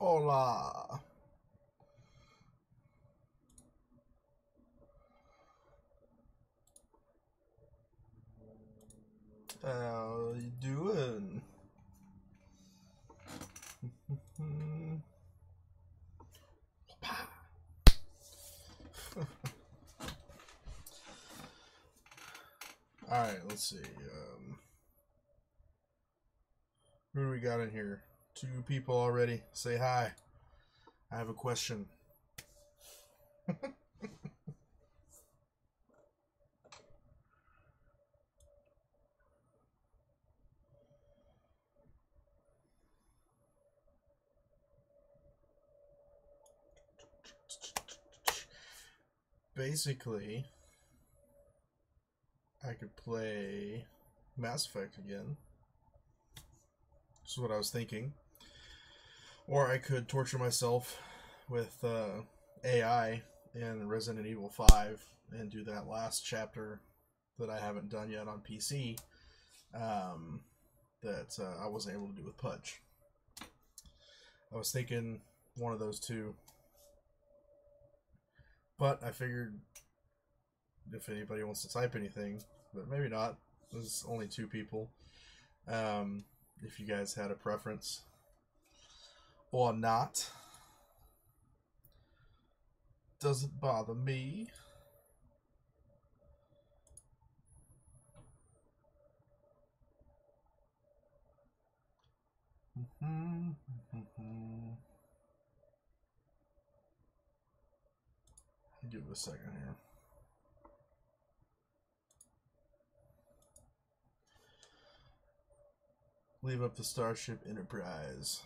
Hola. How you doing? Alright, let's see. Who do we got in here? 2 people already. Say hi. I have a question. Basically, I could play Mass Effect again. This is what I was thinking. Or I could torture myself with AI in Resident Evil 5 and do that last chapter that I haven't done yet on PC that I wasn't able to do with Pudge. I was thinking one of those two. But I figured if anybody wants to type anything, but maybe not. There's only 2 people. If you guys had a preference or not, doesn't bother me. Give it a second here. Leave up the Starship Enterprise.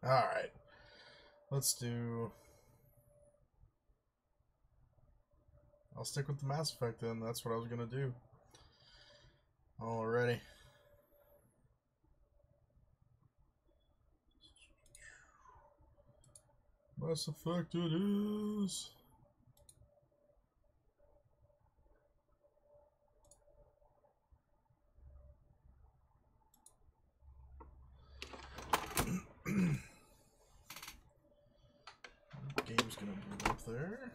Alright. Let's do... I'll stick with the Mass Effect then. That's what I was going to do. Alrighty. Mass Effect it is. Game's gonna boot up there.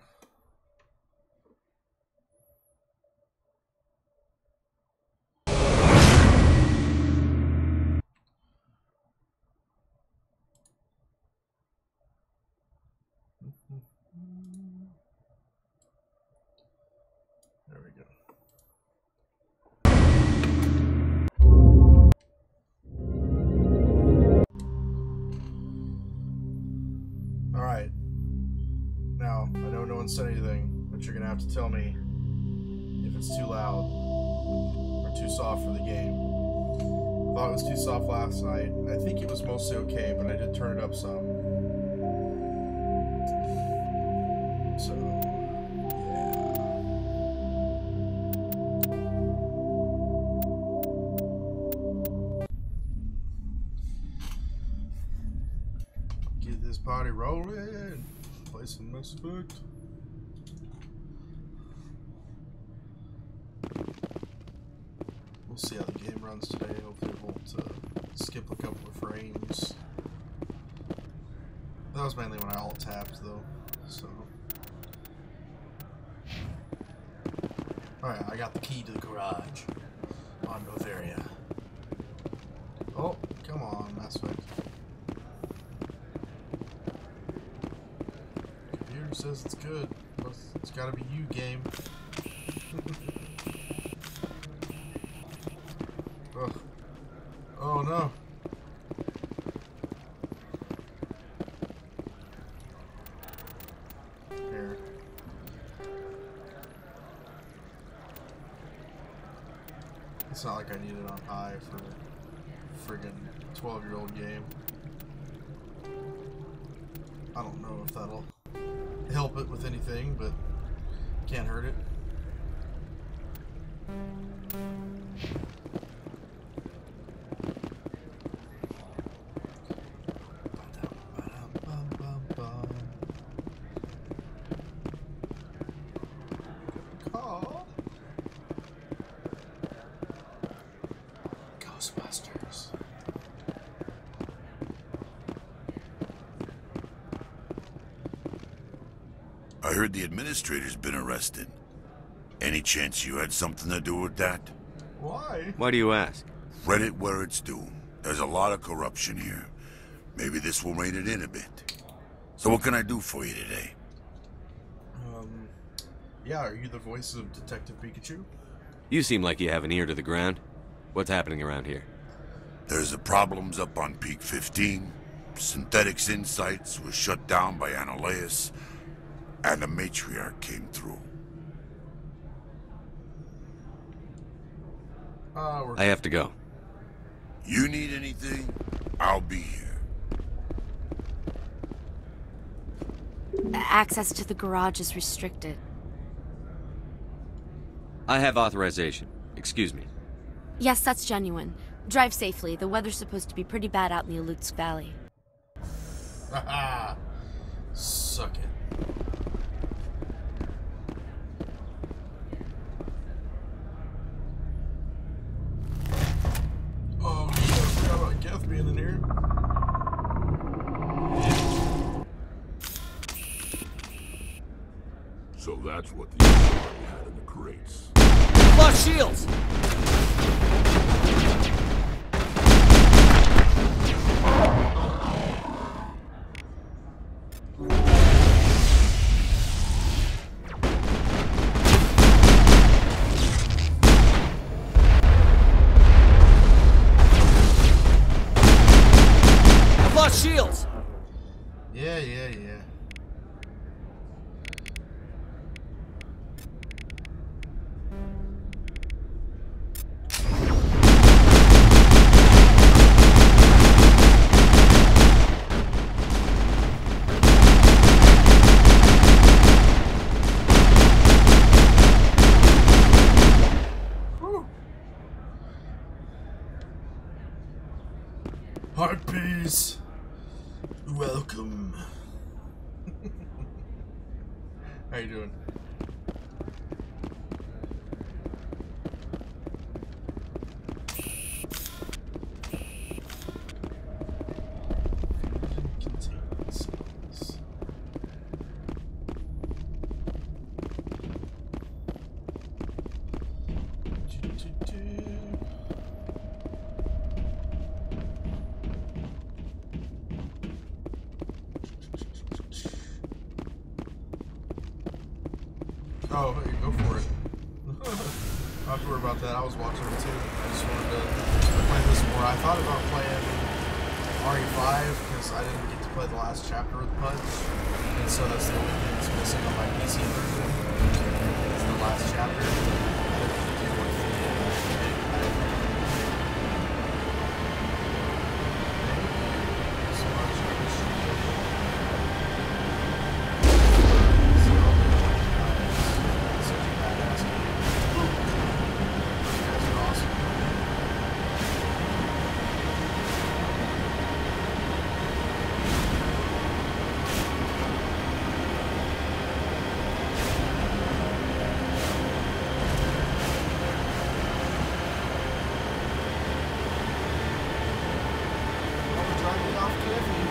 There we go. Alright. Now, I know no one said anything, but you're gonna have to tell me if it's too loud or too soft for the game. I thought it was too soft last night. I think it was mostly okay, but I did turn it up some. So, yeah. Get this party rolling. Play some Mass Effect. We'll see how the game runs today. Hopefully it won't skip a couple of frames. That was mainly when I alt-tapped though, so. Alright, I got the key to the garage on Bavaria. Oh, come on, Mass Effect. Computer says it's good. It's gotta be you, game. Ugh. Oh no. Here. It's not like I need it on high for a friggin' 12-year-old game. I don't know if that'll help it with anything, but can't hurt it. I heard the administrator's been arrested. Any chance you had something to do with that? Why? Why do you ask? Credit where it's due. There's a lot of corruption here. Maybe this will rein it in a bit. So what can I do for you today? Yeah, are you the voice of Detective Pikachu? You seem like you have an ear to the ground. What's happening around here? There's the problems up on Peak 15. Synthetics Insights was shut down by Anoleus. And the Matriarch came through. I have to go. You need anything? I'll be here. Access to the garage is restricted. I have authorization. Excuse me. Yes, that's genuine. Drive safely. The weather's supposed to be pretty bad out in the Alutsk Valley. Haha. Suck it. Oh shit, I forgot about Geth being in here. So that's what the Authority had in the crates. Flush shields! Flush shields! Yeah. Heartbeats, welcome. How you doing? Containment cells. Oh, hey, go for it. I don't have to worry about that. I was watching it too. I just wanted to play this more. I thought about playing RE5 because I didn't get to play the last chapter with Punch, and so that's the only thing that's missing on my PC version. It's the last chapter. I didn't do with the so much. I wish you did. Such a badass game. You guys are awesome. Oh, drive me off Cliffy.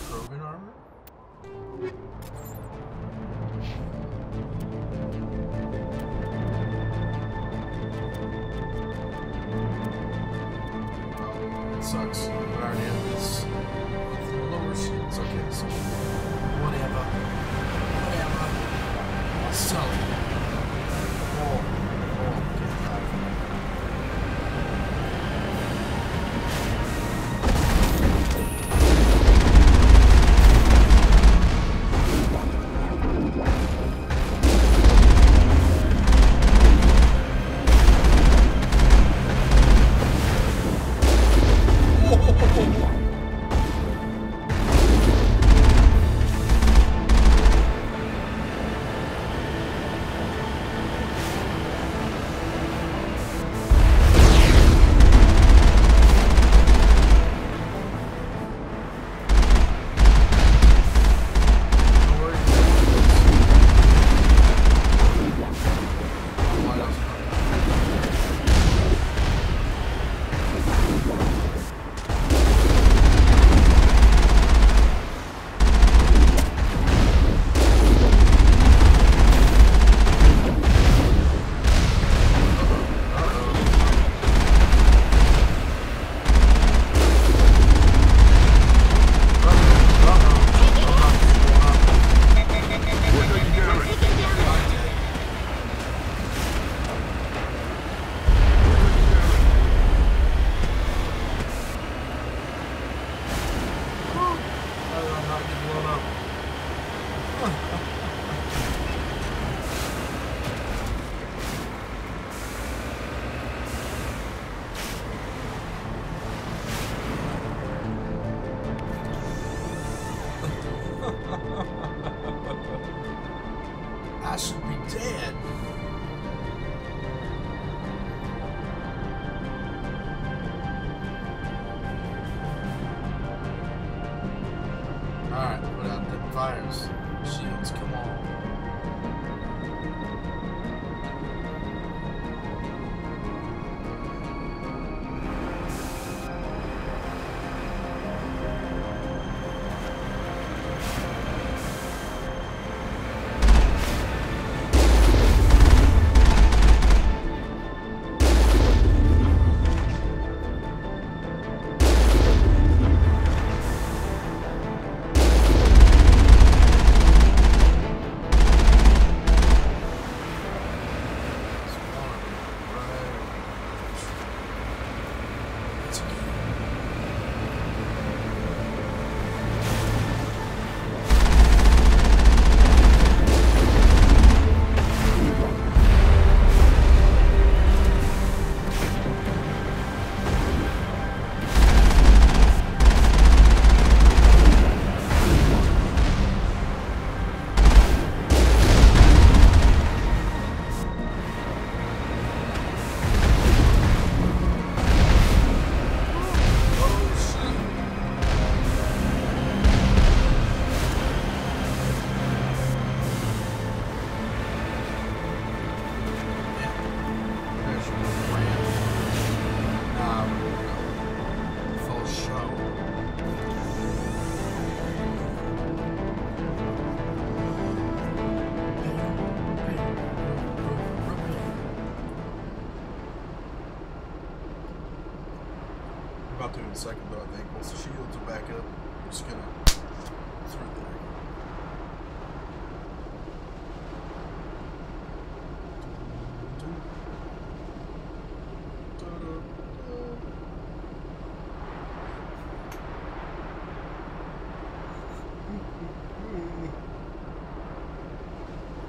Krogan armor? Oh, it sucks. But I already have this with the lower shields. Okay, so whatever. So, get that. I should be dead. Alright, put out the fires. Shields, come on. About to in a second, though, I think. Once the shields are back up, I'm just gonna through there.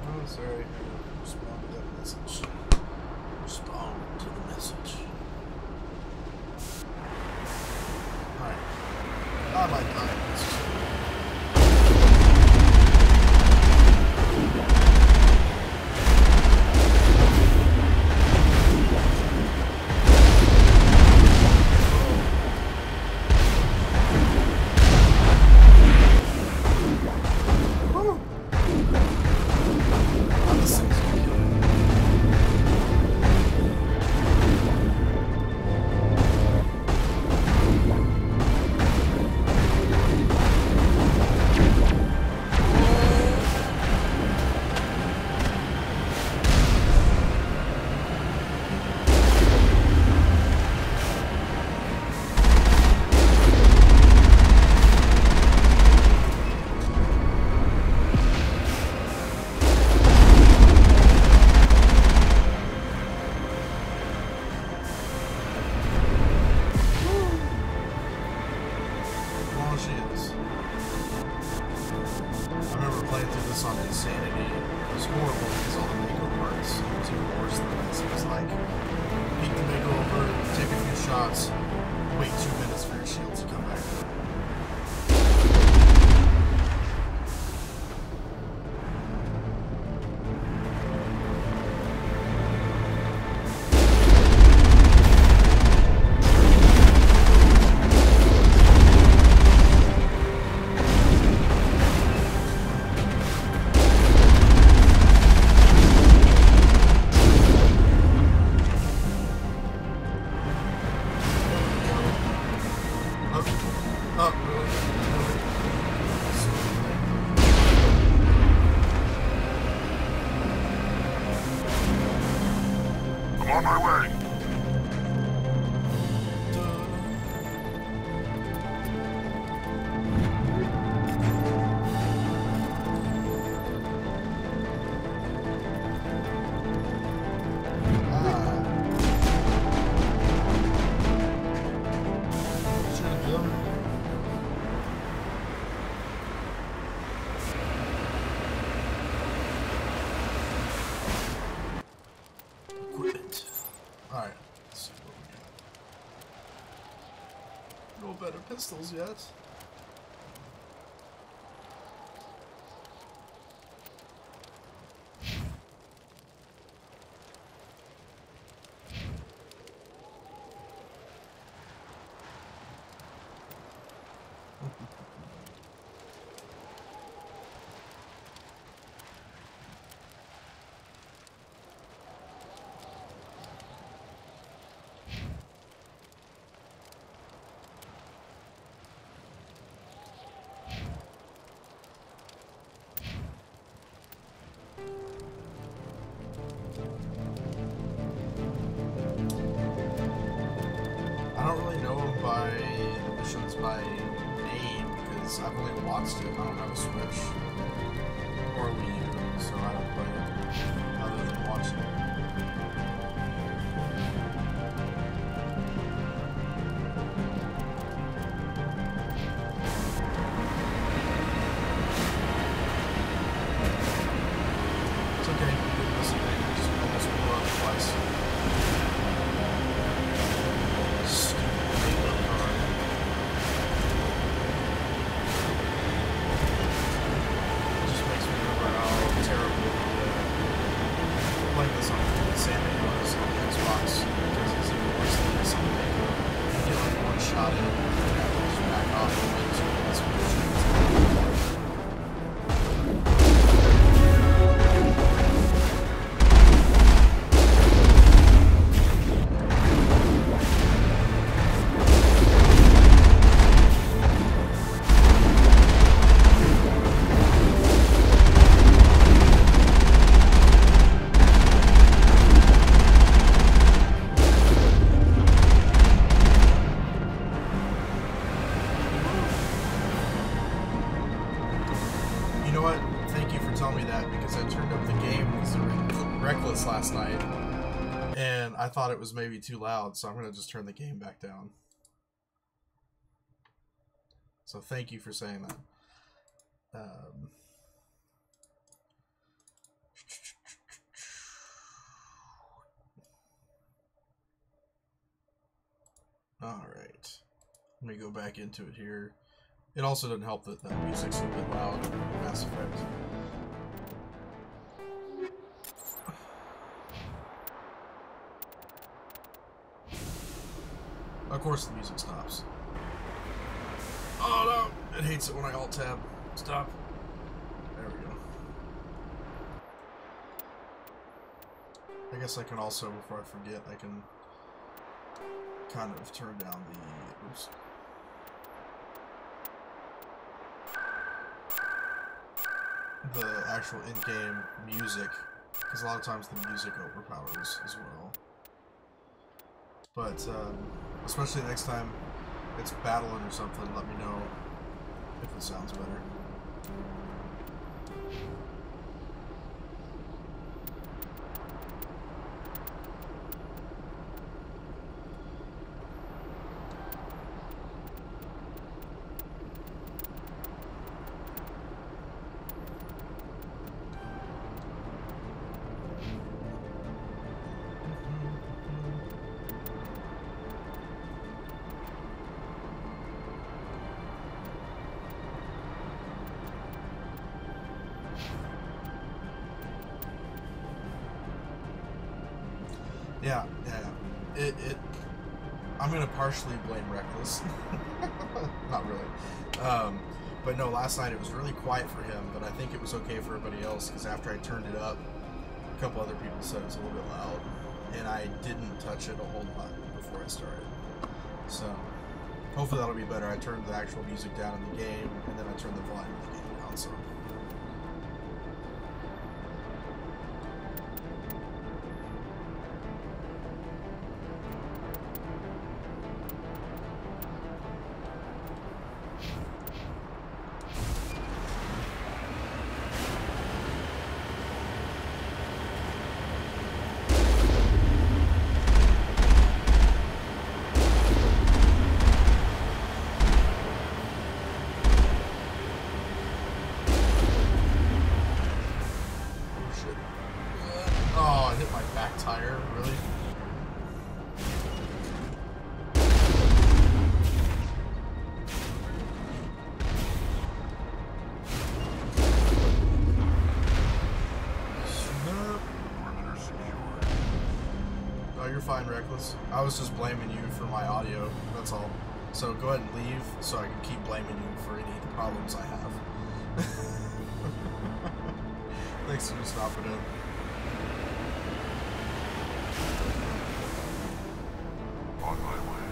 Oh, sorry. I gotta respond to that message. Respond to the message. I like that. On Insanity, it was horrible because all the Mako parts was even worse than this. It was like, peek the Mako over, take a few shots, wait 2 minutes for your shield to come back up. On my way. Alright, let's see what we got. No better pistols yet. Revelations by name because I've only watched it. I don't have a Switch or Wii U, so I don't play it other than watching it. It's okay. You didn't listen to it. Just almost blew up twice. Stupid makeup card. It just makes me remember how terrible playing this on Sammy was on the Xbox because it's even worse than this on the makeup. You get like one shot in and you have to just back off and wait 2 minutes for the stream. Last night, and I thought it was maybe too loud, so I'm going to just turn the game back down. So thank you for saying that. Alright. Let me go back into it here. It also doesn't help that that music's a bit loud in Mass Effect. Of course the music stops. Oh no! It hates it when I alt-tab. Stop. There we go. I guess I can also, before I forget, I can kind of turn down the... Oops. The actual in-game music, because a lot of times the music overpowers as well. But, especially next time it's battling or something, let me know if it sounds better. Yeah. I'm gonna partially blame Reckless. Not really. But no, last night it was really quiet for him, but I think it was okay for everybody else, because after I turned it up, a couple other people said it was a little bit loud, and I didn't touch it a whole lot before I started. So, hopefully that'll be better. I turned the actual music down in the game, and then I turned the volume of the game down, so... Fine, Reckless. I was just blaming you for my audio, that's all. So go ahead and leave so I can keep blaming you for any problems I have. Thanks for stopping in. On my way.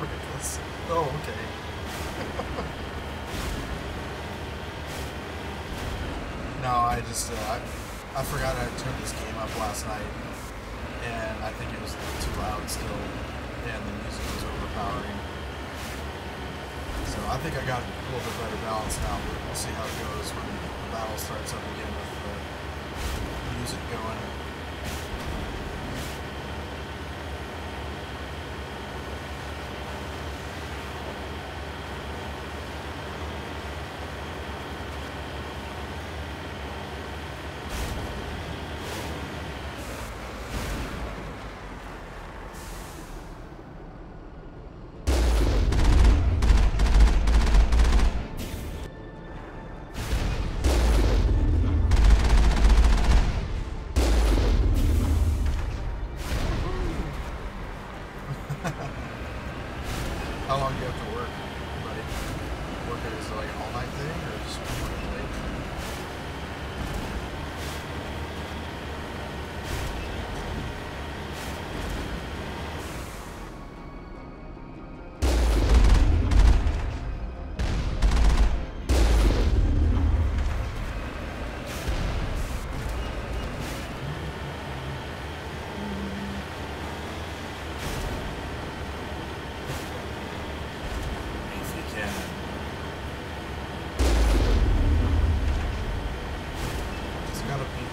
Reckless. Oh, okay. I forgot I turned this game up last night, and I think it was too loud still, and the music was overpowering. So I think I got a little bit better balance now, but we'll see how it goes when the battle starts up again with the music going. How long do you have to work, buddy? Work it as like an all-night thing, or just working late?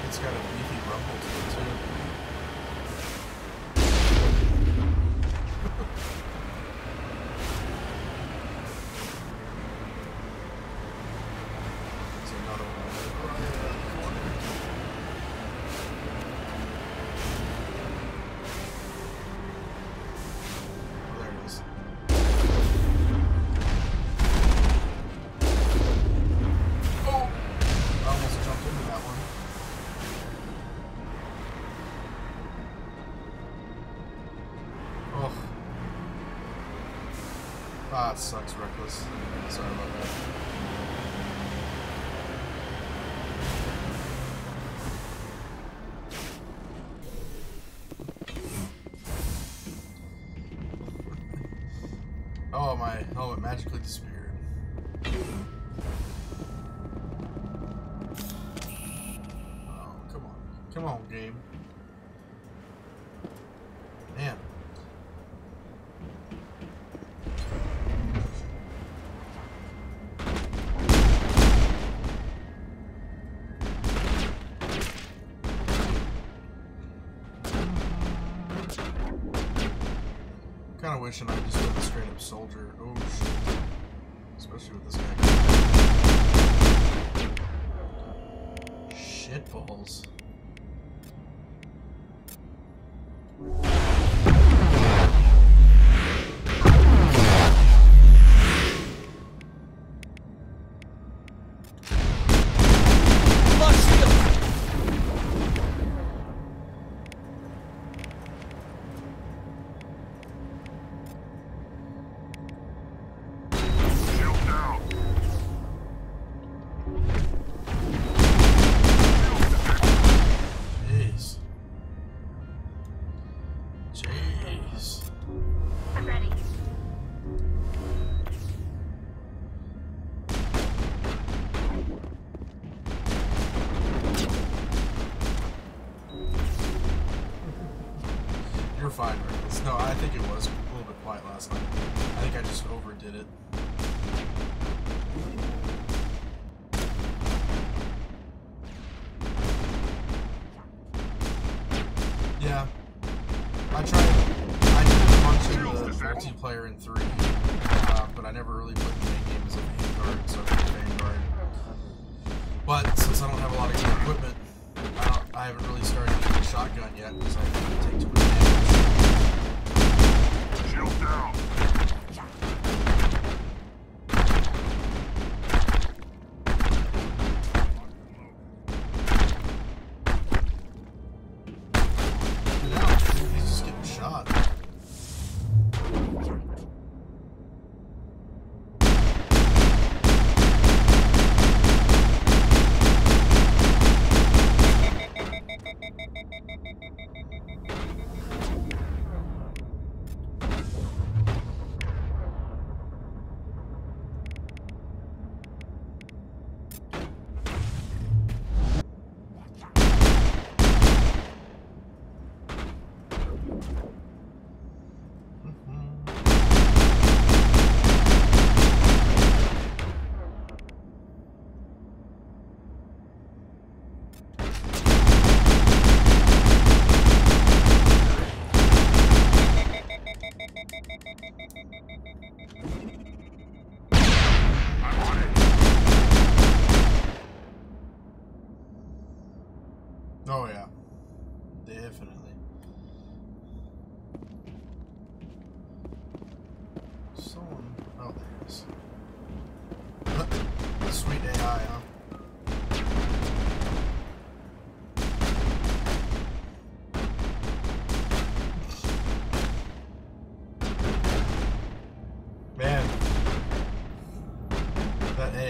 It's got a beefy rumble to it too. There's another one right around the corner. Oh, there it is. Oh! I almost jumped into that one. Ah, it sucks, Reckless. Sorry about that. Oh, my helmet magically disappeared. Oh, come on. Come on, game. Man. Kind of wishing I just went straight up soldier. Oh shit. Especially with this guy. Shit balls. You're fine, Reckless. No, I think it was a little bit quiet last night. I think I just overdid it. Yeah. I did a bunch of the multiplayer in 3, but I never really played the main game as a Vanguard, so I played Vanguard. But since I don't have a lot of good equipment, I haven't really started using the shotgun yet because I couldn't take too much damage. Shield down. Get out, he's just getting shot.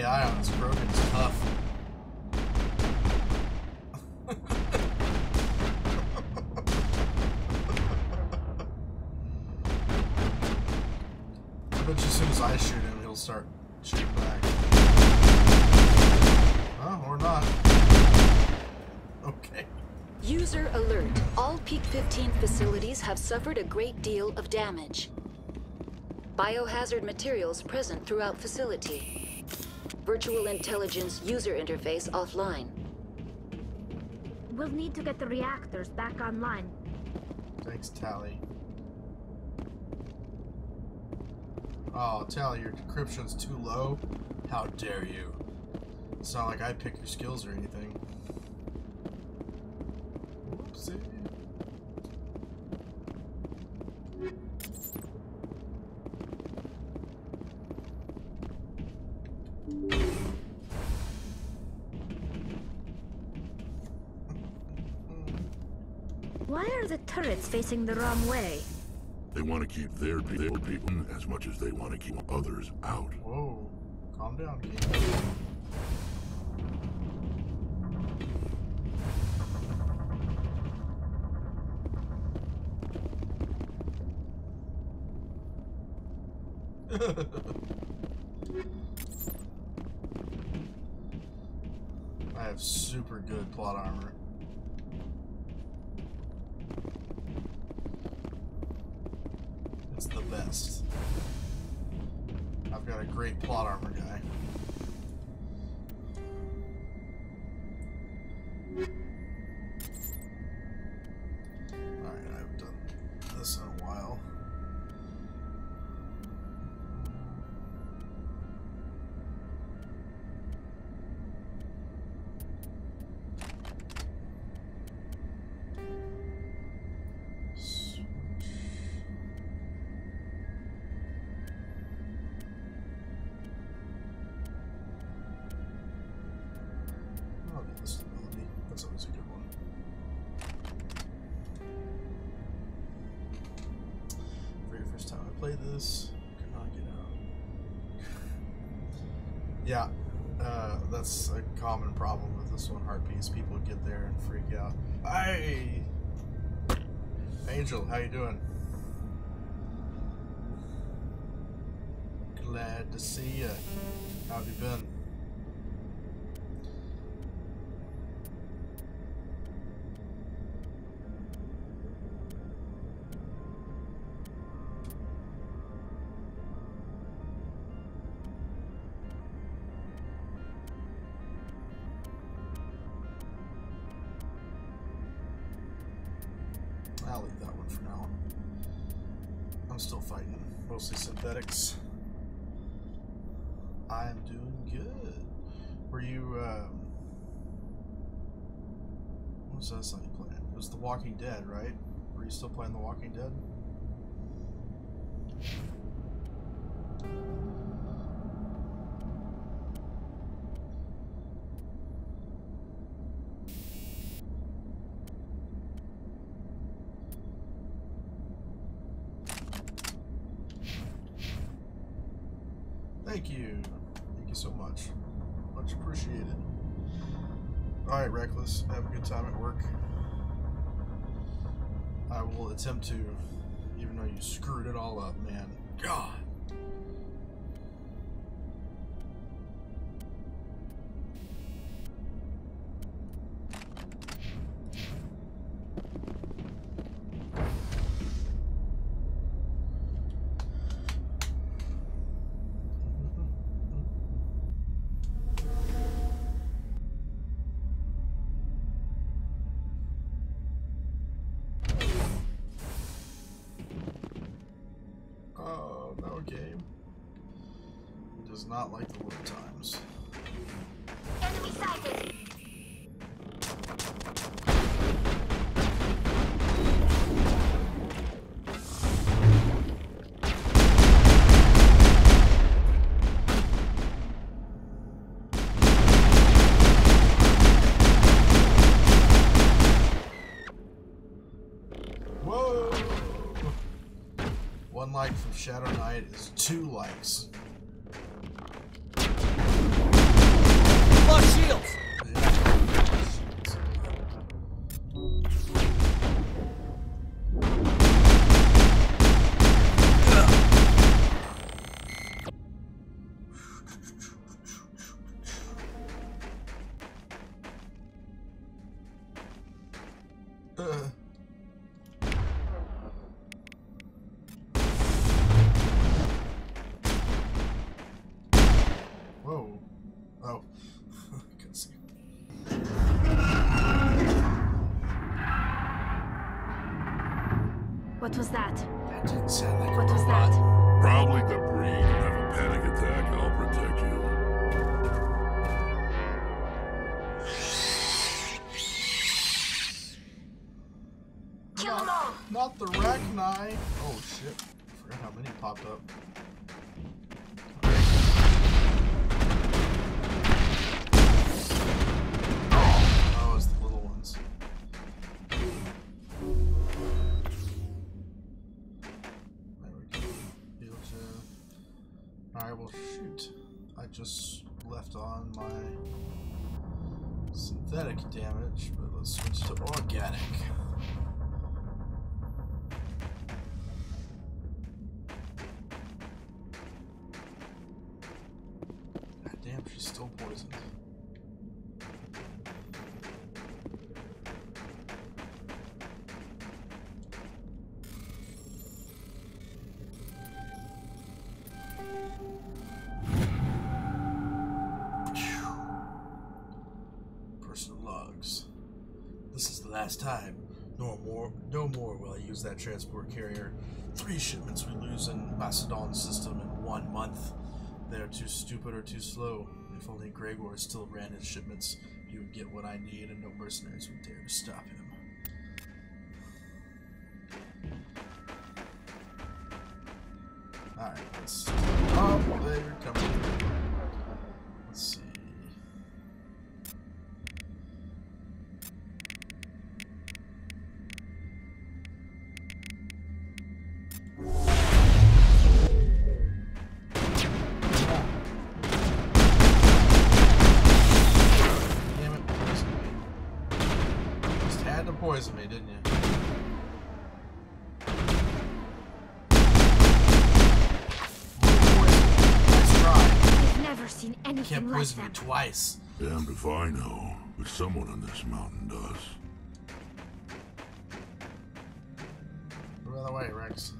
AI on this Krogan is tough. I bet you as soon as I shoot him, he'll start shooting back. Oh, or not. Okay. User alert. All Peak 15 facilities have suffered a great deal of damage. Biohazard materials present throughout facility. Virtual intelligence user interface offline. We'll need to get the reactors back online. Thanks, Tally. Oh, Tally, your decryption's too low? How dare you? It's not like I pick your skills or anything. Whoopsie. Why are the turrets facing the wrong way? They want to keep their people as much as they want to keep others out. Whoa. Calm down, King. I have super good plot armor. It's the best. I've got a great plot armor guy. Alright, I haven't done this in a while. Stability. That's always a good one. Very first time I played this, could not get out. Yeah, that's a common problem with this one, Heart Piece. People get there and freak out. Hey! Angel, how you doing? Glad to see ya. How have you been? I'll leave that one for now. I'm still fighting, mostly synthetics. I'm doing good. Were you, what was that song you playing? It was The Walking Dead, right? Were you still playing The Walking Dead? Thank you. Thank you so much. Much appreciated. Alright, Reckless. Have a good time at work. I will attempt to, even though you screwed it all up, man. God. Game. It does not like the load times. Enemy sighted! Whoa! One like from Shadow Knight is 2 likes. What was that? That didn't sound like What a was robot. that? Probably the breed. Have a panic attack. I'll protect you. Kill them all! Not the Rachni. Oh shit. I forgot how many popped up. Oh, it's the little ones. There we go. Be able to... Alright, well shoot. I just left on my synthetic damage, but let's switch to organic. God damn, she's still poisoned. Personal logs. This is the last time. No more will I use that transport carrier. 3 shipments we lose in Macedon's system in 1 month. They are too stupid or too slow. If only Gregor still ran his shipments, he would get what I need and no mercenaries would dare to stop him. Alright, let's... Oh, they're coming. Let's see. Damn it, poison me. Just had to poison me, didn't you? Nice try. I've never seen anything Can't like poison me them. twice. Damned if I know, but someone on this mountain does. Move out of the way, Rex.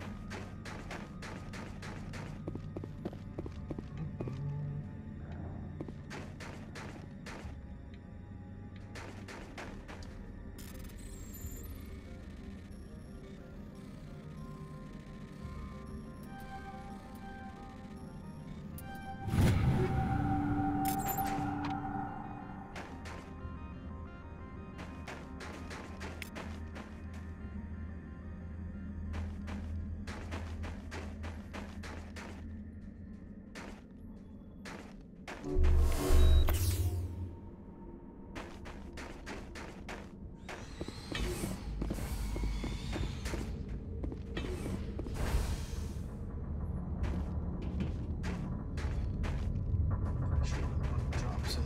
Pretty sure that one drops in.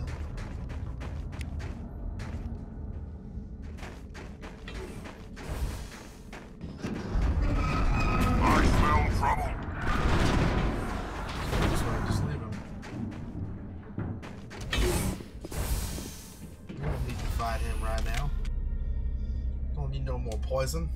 I smell trouble. So I just leave him. We don't need to fight him right now. Don't need no more poison.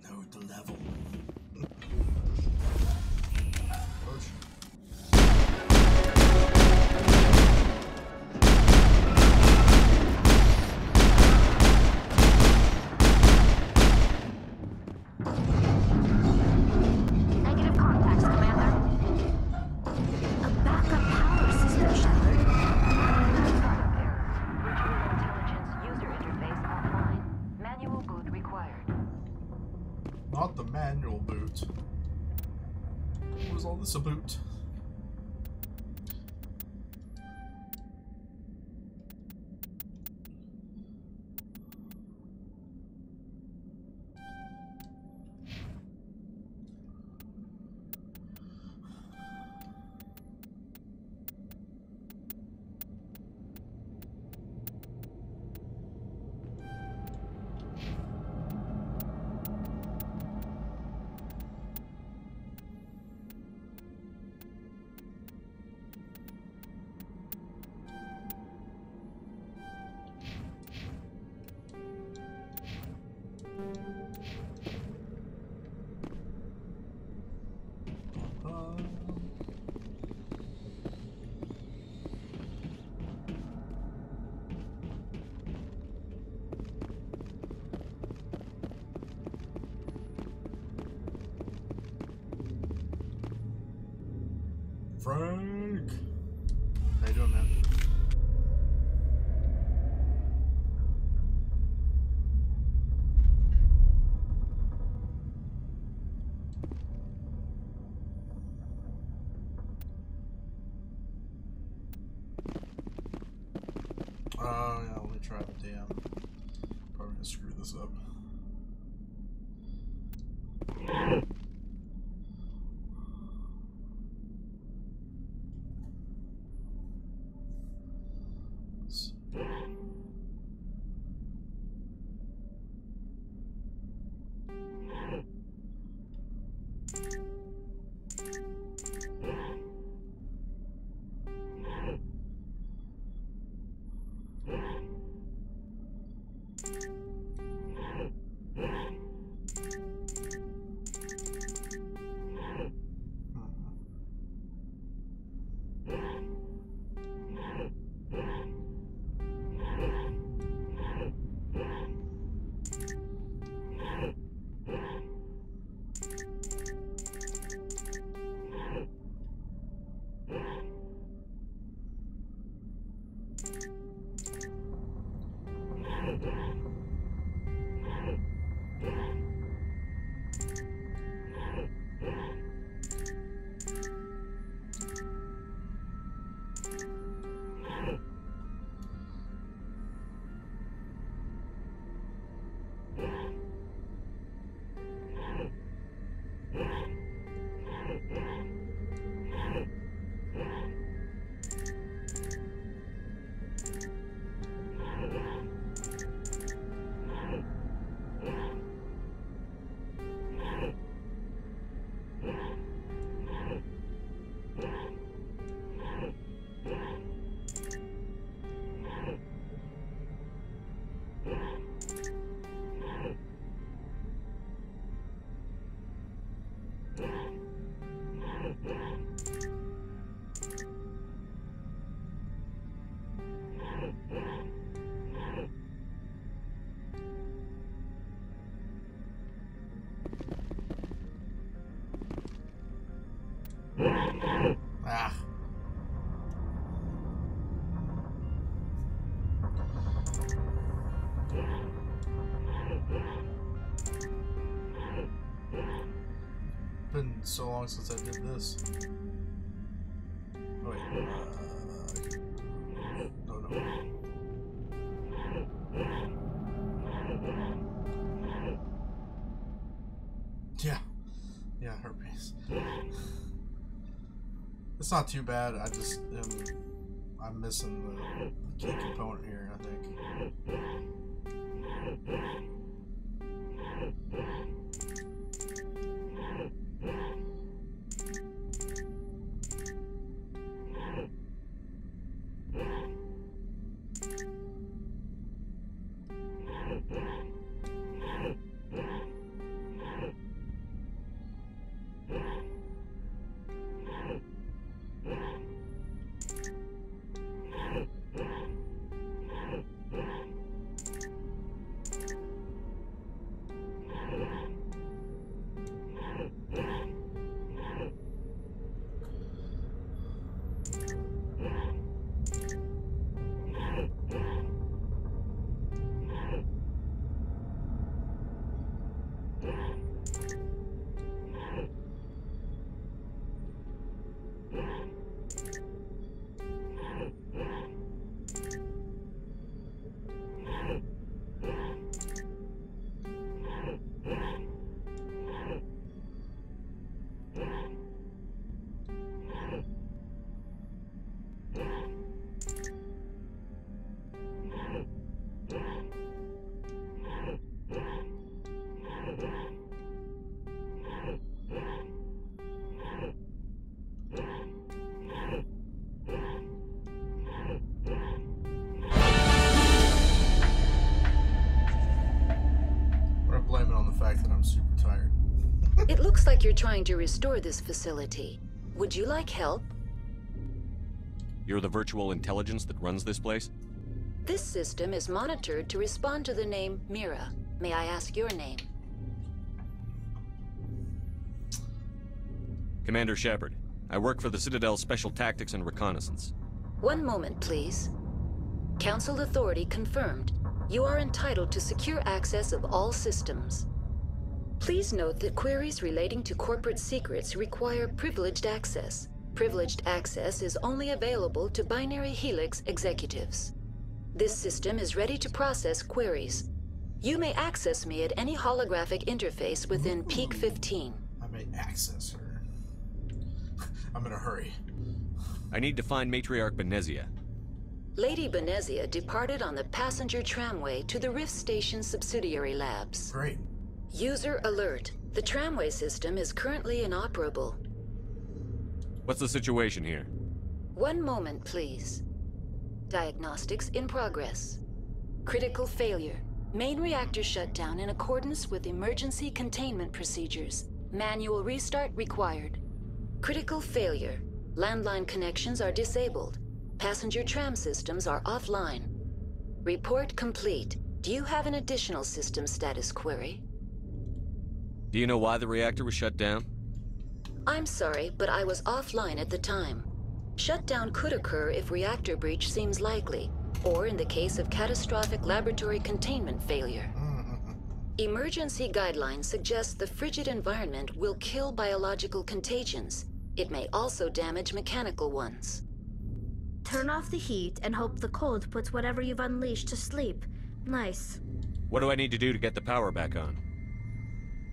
Note the level. Potion. Negative contacts, Commander. A backup power system, Shepard. Startup error. Virtual intelligence user interface offline. Manual boot required. Not the manual boot. Was all this a boot? Frank. How you doing, man? Oh, yeah, let me try the damn. Probably gonna screw this up. Ah. Been so long since I did this. Oh, wait. No. Yeah, herpes. It's not too bad. I just I'm missing the key component here, I think. Blame it on the fact that I'm super tired. It looks like you're trying to restore this facility. Would you like help? You're the virtual intelligence that runs this place? This system is monitored to respond to the name Mira. May I ask your name? Commander Shepard. I work for the Citadel Special Tactics and Reconnaissance. One moment, please. Council authority confirmed. You are entitled to secure access of all systems. Please note that queries relating to corporate secrets require privileged access. Privileged access is only available to Binary Helix executives. This system is ready to process queries. You may access me at any holographic interface within Peak 15. I may access her. I'm in a hurry. I need to find Matriarch Benezia. Lady Benezia departed on the passenger tramway to the Rift Station subsidiary labs. Great. User alert. The tramway system is currently inoperable. What's the situation here? One moment, please. Diagnostics in progress. Critical failure. Main reactor shutdown in accordance with emergency containment procedures. Manual restart required. Critical failure. Landline connections are disabled. Passenger tram systems are offline. Report complete. Do you have an additional system status query? Do you know why the reactor was shut down? I'm sorry, but I was offline at the time. Shutdown could occur if reactor breach seems likely, or in the case of catastrophic laboratory containment failure. Emergency guidelines suggest the frigid environment will kill biological contagions. It may also damage mechanical ones. Turn off the heat and hope the cold puts whatever you've unleashed to sleep. Nice. What do I need to do to get the power back on?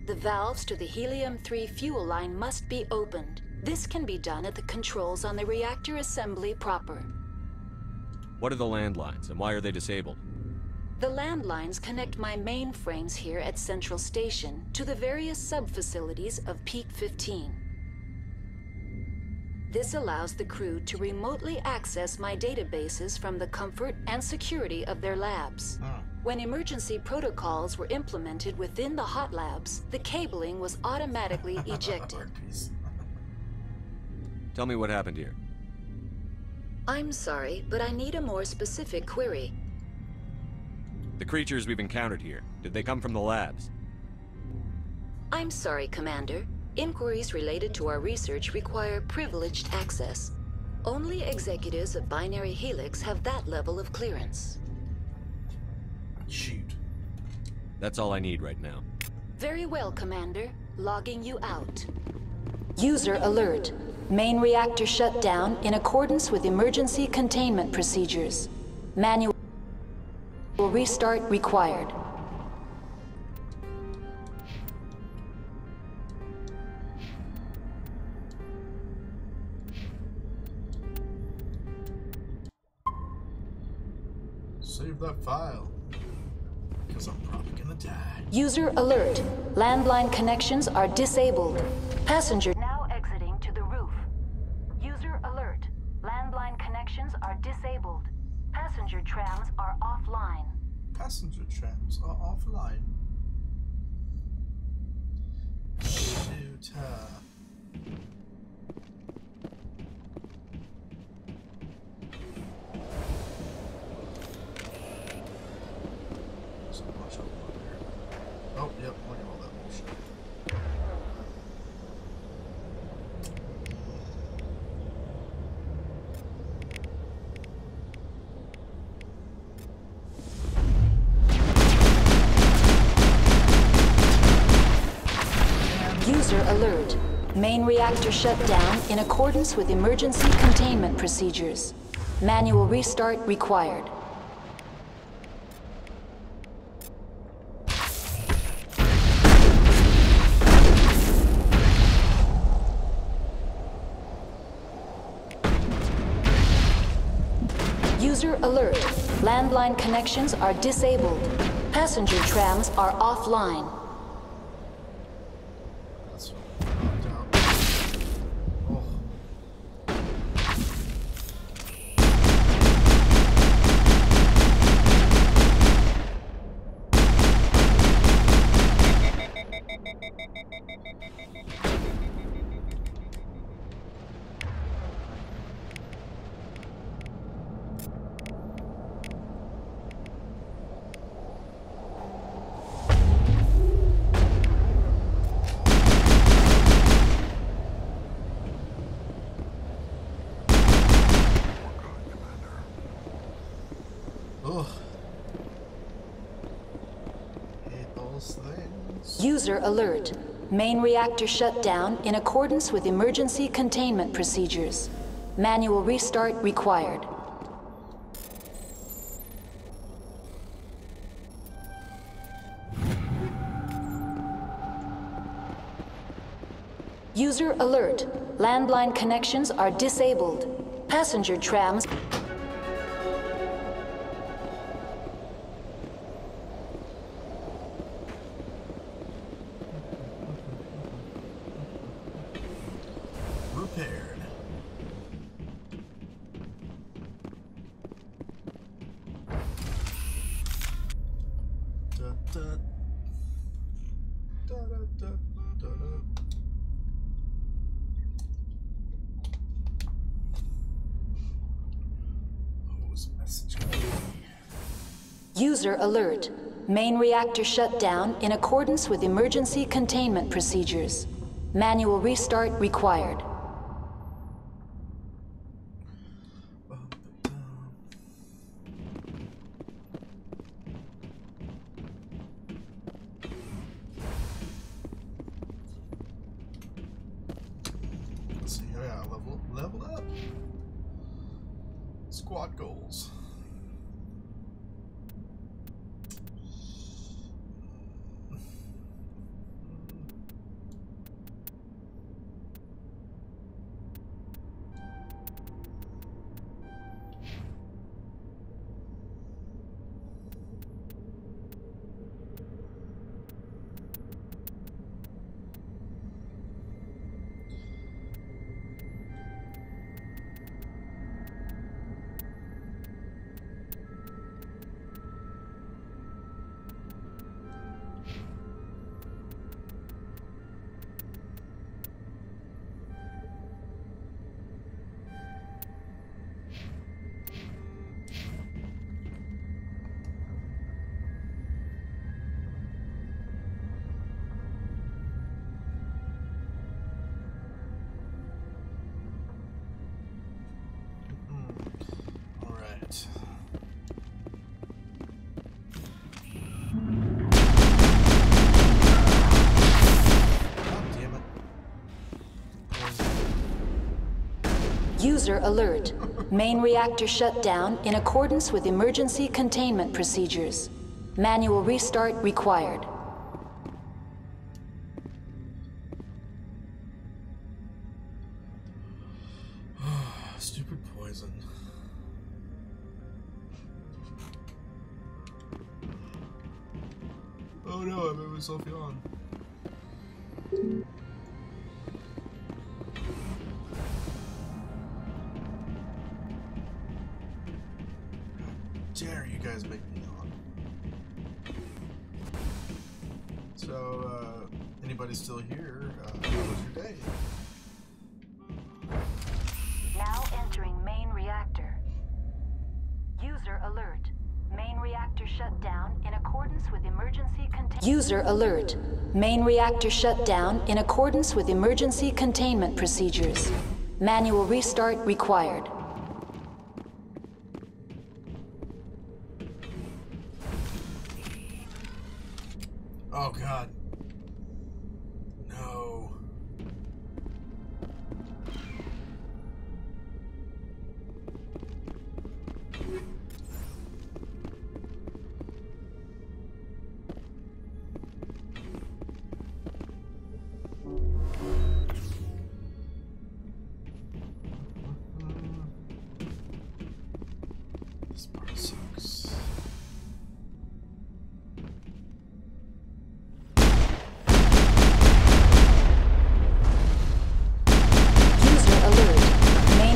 The valves to the Helium-3 fuel line must be opened. This can be done at the controls on the reactor assembly proper. What are the landlines, and why are they disabled? The landlines connect my mainframes here at Central Station to the various sub-facilities of Peak 15. This allows the crew to remotely access my databases from the comfort and security of their labs. When emergency protocols were implemented within the hot labs, the cabling was automatically ejected. Tell me what happened here. I'm sorry, but I need a more specific query. The creatures we've encountered here, did they come from the labs? I'm sorry, Commander. Inquiries related to our research require privileged access. Only executives of Binary Helix have that level of clearance. Shoot. That's all I need right now. Very well, Commander. Logging you out. User alert. Main reactor shut down in accordance with emergency containment procedures. Manual restart required. Save that file. Because I'm probably gonna die. User alert. Landline connections are disabled. Passenger now exiting to the roof. User alert. Landline connections are disabled. Passenger trams are offline. Passenger trams are offline. Shoot. So much over there. Oh, yep, look at all that bullshit. User alert. Main reactor shut down in accordance with emergency containment procedures. Manual restart required. User alert. Landline connections are disabled. Passenger trams are offline. That's knocked out. Oh. those things. User alert. Main reactor shut down in accordance with emergency containment procedures. Manual restart required. User alert. Landline connections are disabled. Passenger trams... repaired. Da, da. Da, da, da, da, da. Who's messaging me? User alert. Main reactor shut down in accordance with emergency containment procedures. Manual restart required. Let's see. Oh yeah, level up. Squad goals. Alright. God damn it. User alert. Main reactor shut down in accordance with emergency containment procedures. Manual restart required. Stupid poison. Oh no, I made myself yawn. Dare you guys make me yawn. So, anybody still here? How was your day? Now entering main reactor. User alert. Main reactor shut down in accordance with emergency containment. User alert. Main reactor shut down in accordance with emergency containment procedures. Manual restart required. Oh god. No. This part sucks.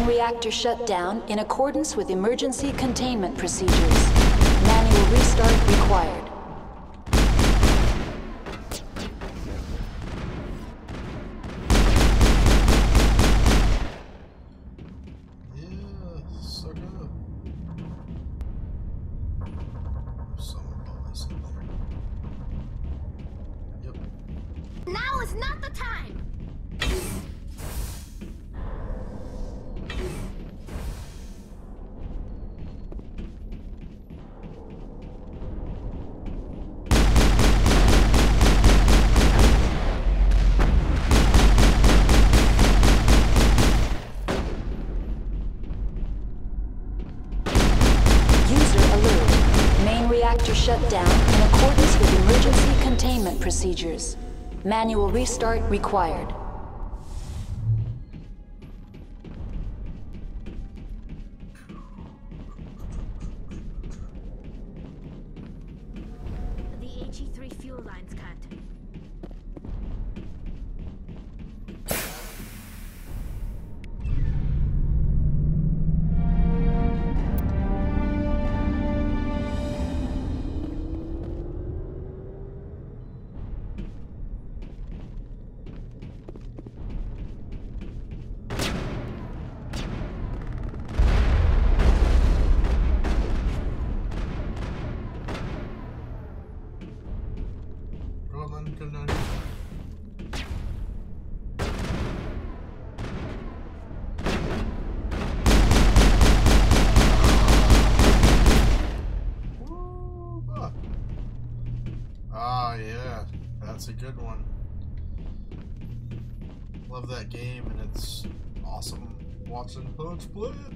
Reactor shut down in accordance with emergency containment procedures. Manual restart required. Yeah, suck up. Someone bought this in there. Yep. Now is not the time! decontamination procedures. Manual restart required. The HE3 fuel lines cut. Go on, go down. Woo, ah, yeah, that's a good one. Love that game, and it's awesome watching Punch play it.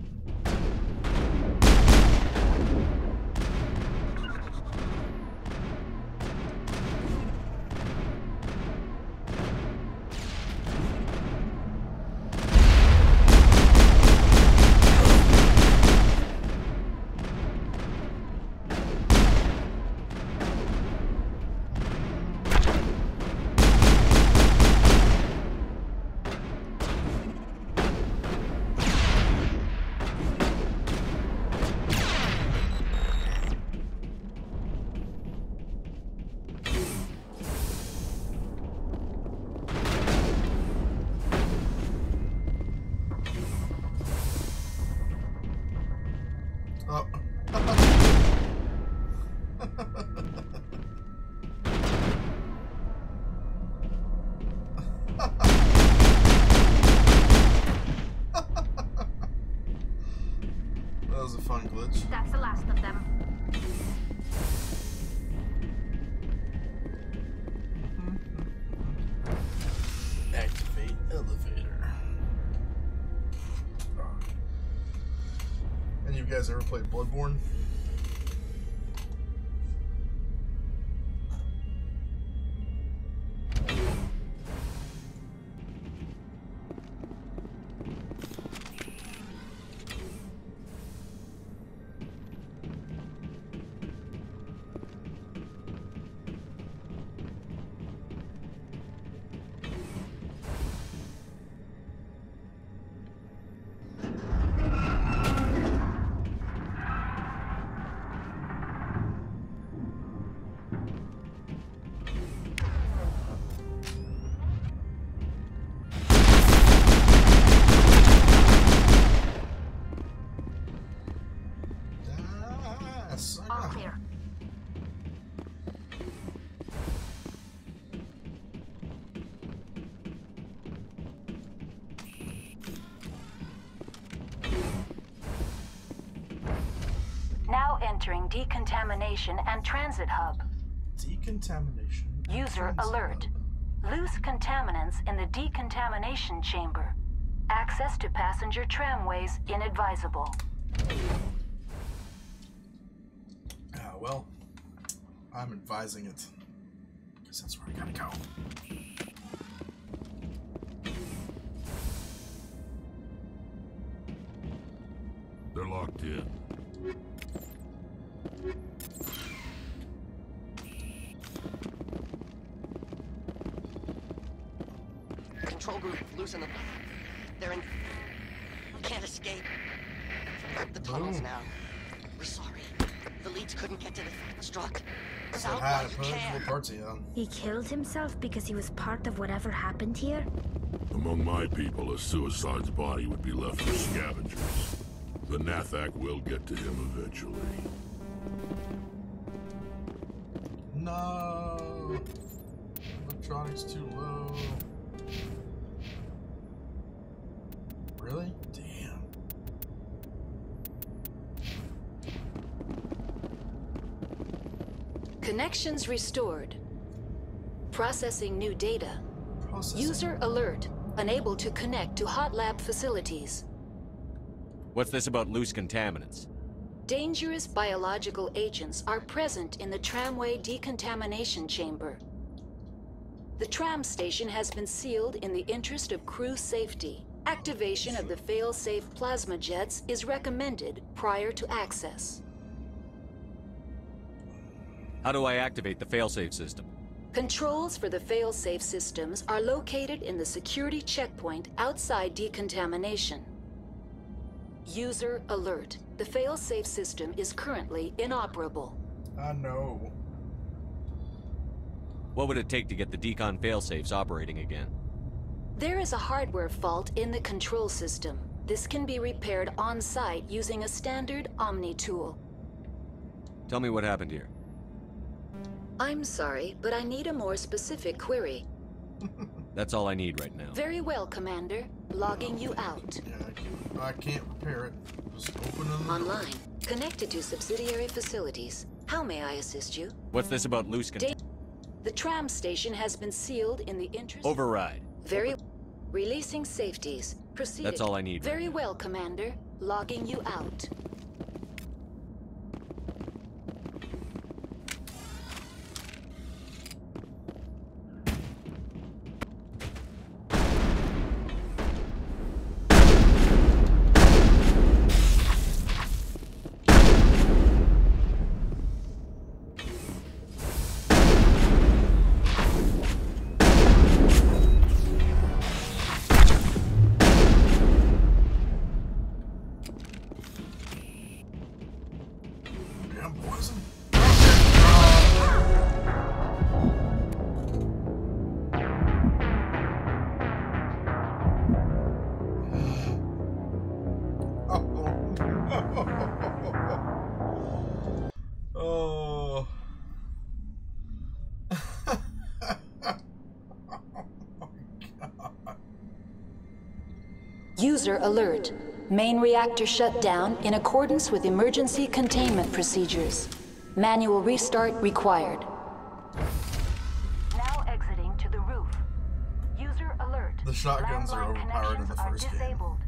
Oh. That was a fun glitch. That's the last of them. Activate elevator. Any of you guys ever played Bloodborne? All clear. Now entering decontamination and transit hub. Decontamination. and User transit alert. hub. Loose contaminants in the decontamination chamber. Access to passenger tramways inadvisable. Ah, well, I'm advising it. Because that's where I gotta go. They're locked in. Control group, loosen them. They're in. We can't escape. The tunnels Boom. now. We're sorry. The leads couldn't get to the struck. So Out hi, while you put can. full party on. He killed himself because he was part of whatever happened here? Among my people, a suicide's body would be left for scavengers. The Nathak will get to him eventually. No! Electronics too low. Really? Damn. Connections restored. Processing new data. Processing. User alert. Unable to connect to hot lab facilities. What's this about loose contaminants? Dangerous biological agents are present in the tramway decontamination chamber. The tram station has been sealed in the interest of crew safety. Activation of the fail-safe plasma jets is recommended prior to access. How do I activate the failsafe system? Controls for the fail-safe systems are located in the security checkpoint outside decontamination. User alert. The fail-safe system is currently inoperable. I know. What would it take to get the decon failsafes operating again? There is a hardware fault in the control system. This can be repaired on-site using a standard Omni tool. Tell me what happened here. I'm sorry, but I need a more specific query. That's all I need right now. Very well, Commander. Logging you out. Yeah, I can't repair it. Just open them. Online. Connected to subsidiary facilities. How may I assist you? What's this about loose containment? The tram station has been sealed in the interest... Override. Very... Releasing safeties. Proceed. That's all I need. Very well, Commander. Logging you out. Damn poison. Oh. User alert. Main reactor shut down in accordance with emergency containment procedures. Manual restart required. Now exiting to the roof. User alert. The shotguns are Landline overpowered in the connections first are game. disabled.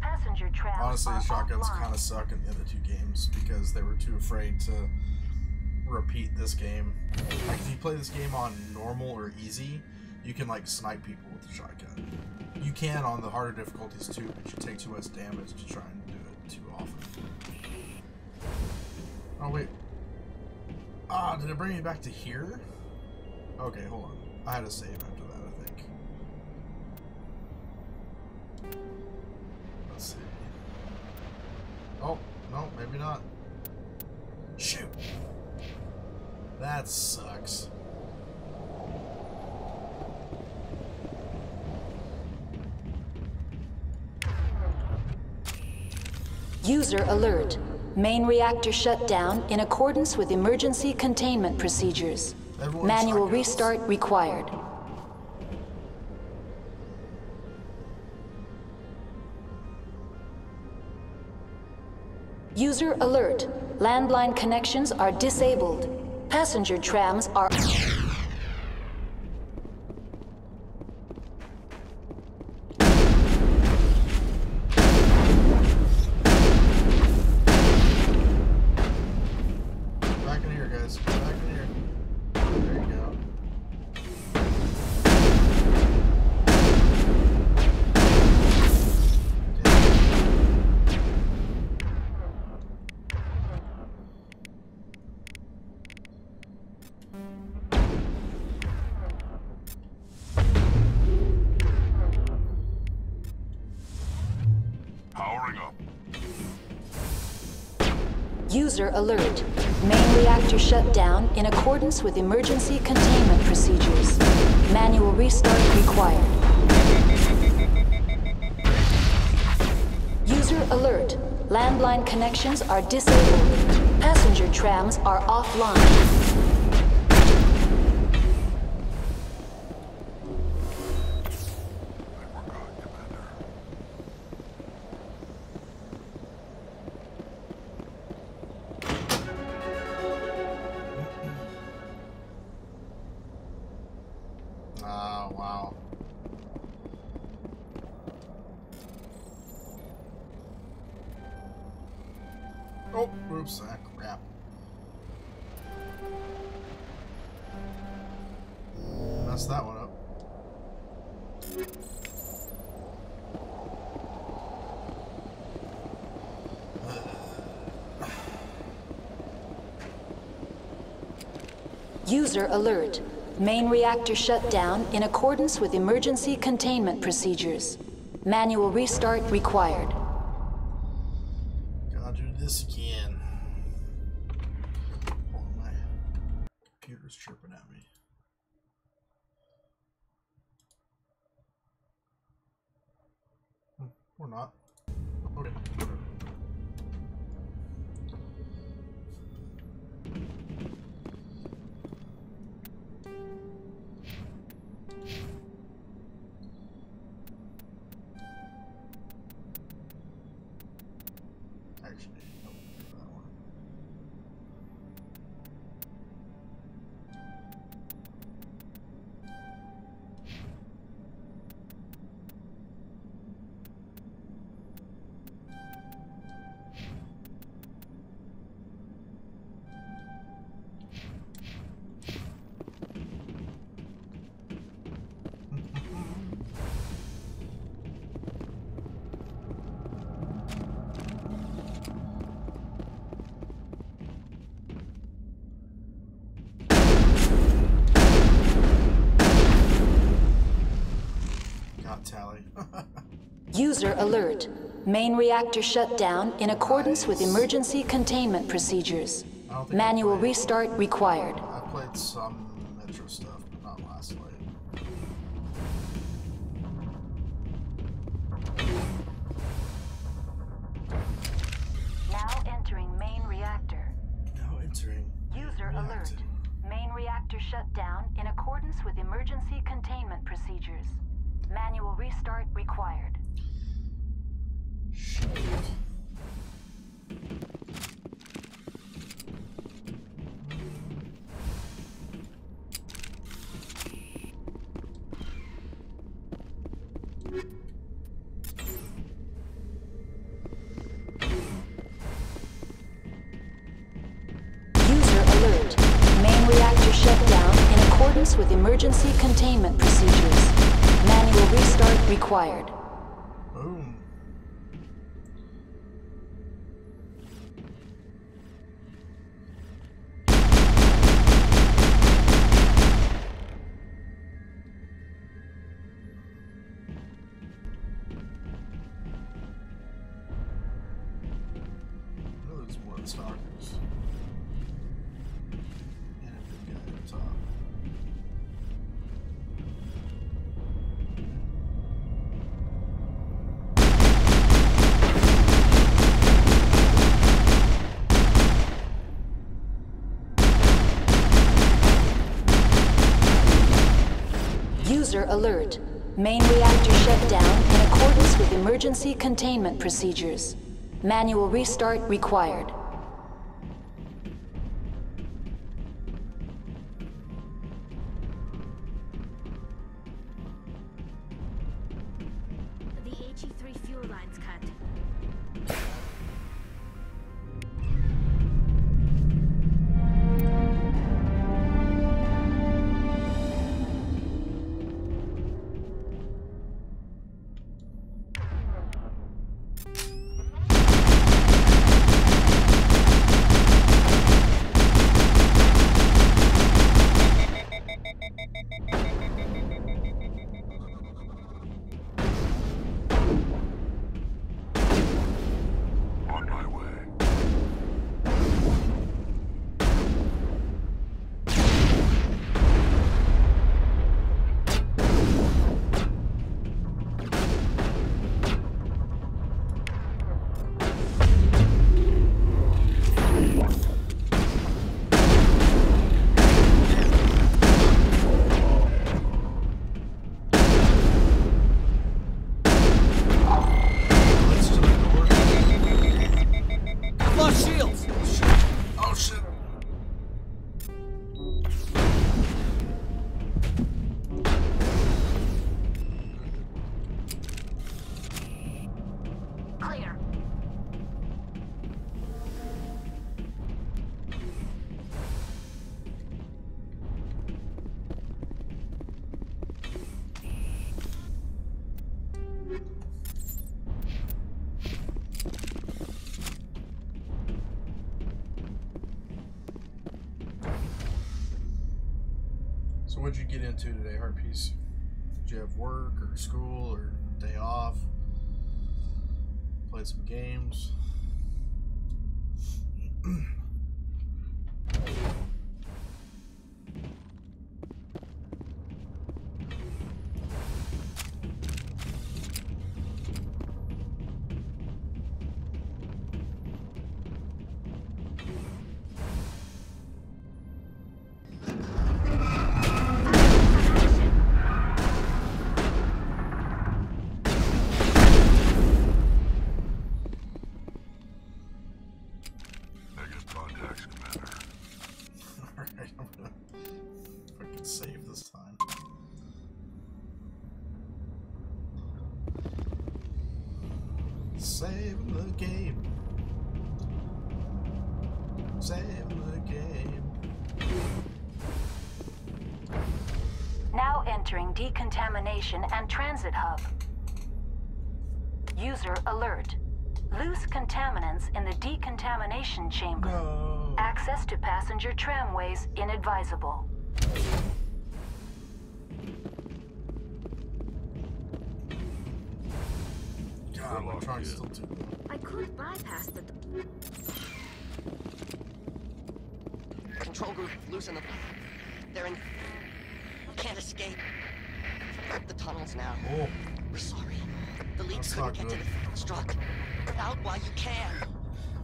Passenger trams Honestly, are the shotguns offline. kind of suck in the other two games because they were too afraid to repeat this game. Like, if you play this game on normal or easy, you can, like, snipe people with the shotgun. You can on the harder difficulties too, but you take too much damage to try and do it too often. Oh, wait. Ah, did it bring me back to here? Okay, hold on. I had a save after that, I think. Let's see. Oh, no, maybe not. Shoot! That sucks. User alert. Main reactor shut down in accordance with emergency containment procedures. Everyone Manual shotguns. restart required. User alert. Landline connections are disabled. Passenger trams are... Back in here, guys. Back in here. There you go. Powering up. User alert. Main reactor shut down in accordance with emergency containment procedures. Manual restart required. User alert. Landline connections are disabled. Passenger trams are offline. Ah, wow. Oh, oops, ah, crap. Messed that one up. User alert. Main reactor shut down in accordance with emergency containment procedures. Manual restart required. Gotta do this again. Oh, my computer's chirping at me. Or not. Okay. Actually, no, that one. Tally. User alert. Main reactor shut down in accordance with emergency containment procedures. Manual restart required. I played some Metro stuff, but not last night. Now entering main reactor. Now entering. User alert. Main reactor shut down in accordance with emergency containment procedures. Manual restart required. Shit. User alert. Main reactor shut down in accordance with emergency containment procedures. Manual restart required. Boom. I know there's more stalkers. And a big guy at the top. User alert. Main reactor shut down in accordance with emergency containment procedures. Manual restart required. The HE3 fuel line's cut. what'd you get into today, Heartpiece? Did you have work or school or day off? Played some games? Save this time. Save the game. Save the game. Now entering decontamination and transit hub. User alert. Loose contaminants in the decontamination chamber. No. Access to passenger tramways inadvisable. God, electronics still too low. I could bypass the... Control group, loosen the... They're in... Can't escape. The tunnels now. Oh, We're sorry. The leads That's couldn't not get to good. the... Struck. Out while you can.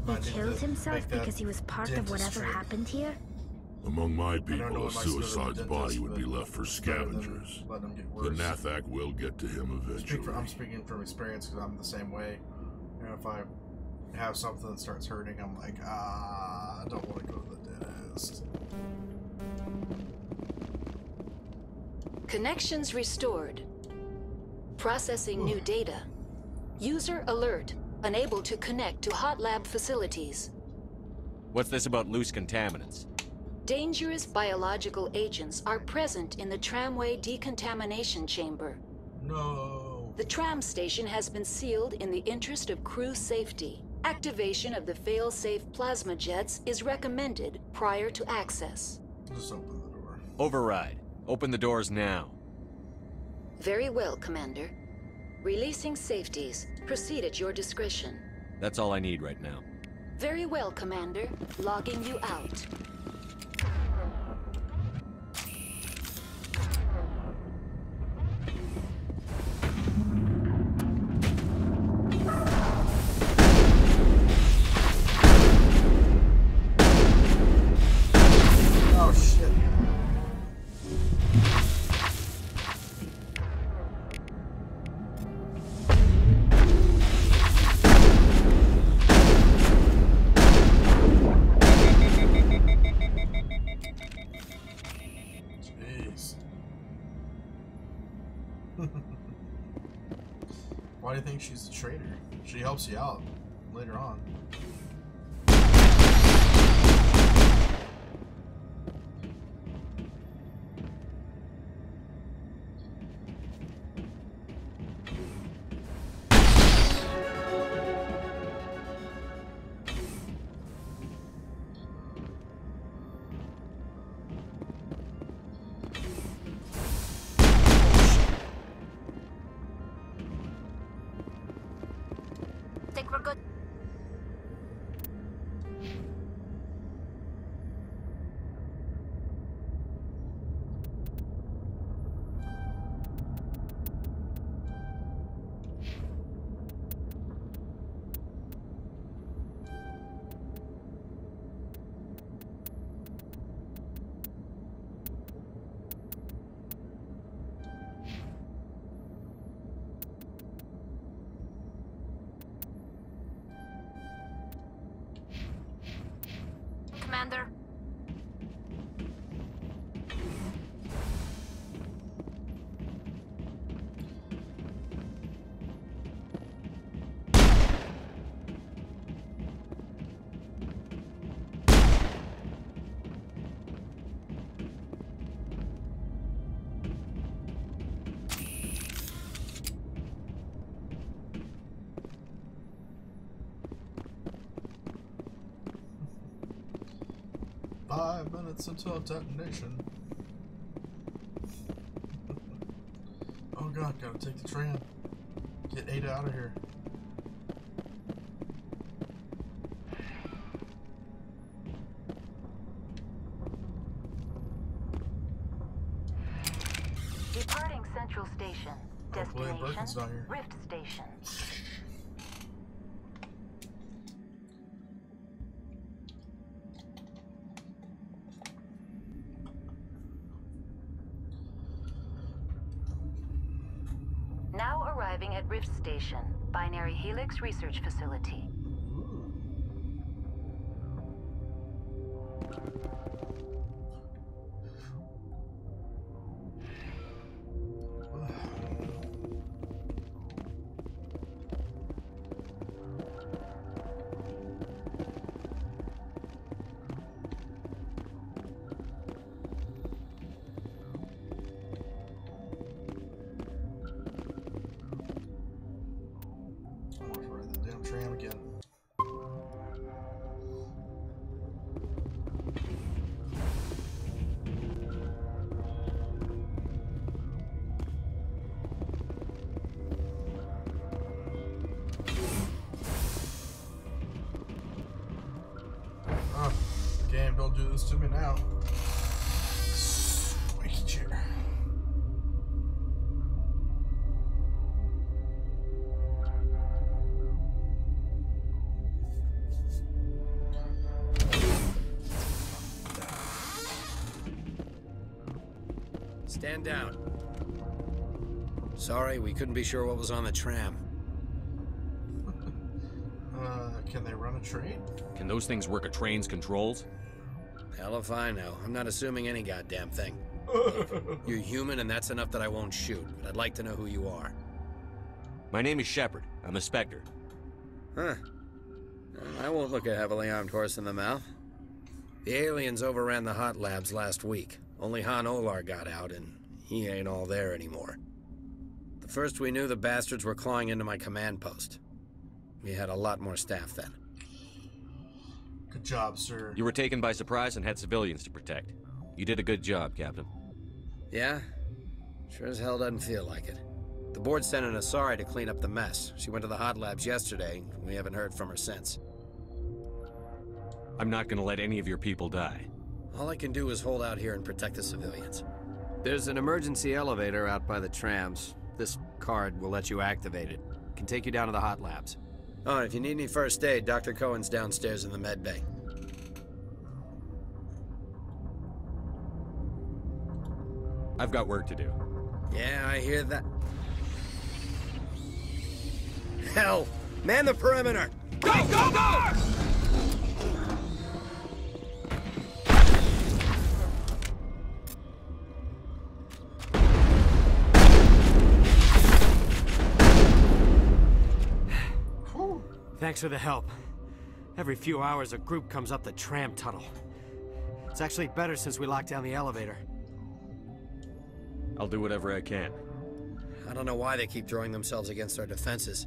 He I need killed to himself make that because he was part of whatever dentistry. happened here? Among my know people, a what my sister suicide's dentist, body would be but left for it's better than scavengers. letting them get The worse. Nathak will get to him eventually. I'm speaking from experience because I'm the same way. You know, if I have something that starts hurting, I'm like, I don't want to go to the dentist. Connections restored. Processing new data. User alert. Unable to connect to hot lab facilities. What's this about loose contaminants? Dangerous biological agents are present in the tramway decontamination chamber. No. The tram station has been sealed in the interest of crew safety. Activation of the fail-safe plasma jets is recommended prior to access. Just open the door. Override. Open the doors now. Very well, Commander. Releasing safeties. Proceed at your discretion. That's all I need right now. Very well, Commander. Logging you out. Oh shit. Jeez. Why do you think she's a traitor? She helps you out later on. Think we're good? Commander? "5 minutes until detonation." Oh god, gotta take the tram. Get Ada out of here. Departing Central Station. William Birkin's not Destination, here. Rift Station. Now arriving at Rift Station, Binary Helix Research Facility. I want to ride that damn tram again. Ah, game, don't do this to me now. Squeaky chair. Stand down. Sorry, we couldn't be sure what was on the tram. Can they run a train? Can those things work a train's controls? Hell if I know. I'm not assuming any goddamn thing. You're human, and that's enough that I won't shoot. But I'd like to know who you are. My name is Shepard. I'm a Spectre. Huh. I won't look a heavily armed horse in the mouth. The aliens overran the hot labs last week. Only Han Olar got out, and he ain't all there anymore. The first we knew, the bastards were clawing into my command post. We had a lot more staff then. Good job, sir. You were taken by surprise and had civilians to protect. You did a good job, Captain. Yeah? Sure as hell doesn't feel like it. The board sent an Asari to clean up the mess. She went to the hot labs yesterday. We haven't heard from her since. I'm not gonna let any of your people die. All I can do is hold out here and protect the civilians. There's an emergency elevator out by the trams. This card will let you activate it. Can take you down to the hot labs. Oh, and if you need any first aid, Dr. Cohen's downstairs in the med bay. I've got work to do. Yeah, I hear that. Hell! Man the perimeter! Go, go, go! Thanks for the help. Every few hours, a group comes up the tram tunnel. It's actually better since we locked down the elevator. I'll do whatever I can. I don't know why they keep throwing themselves against our defenses.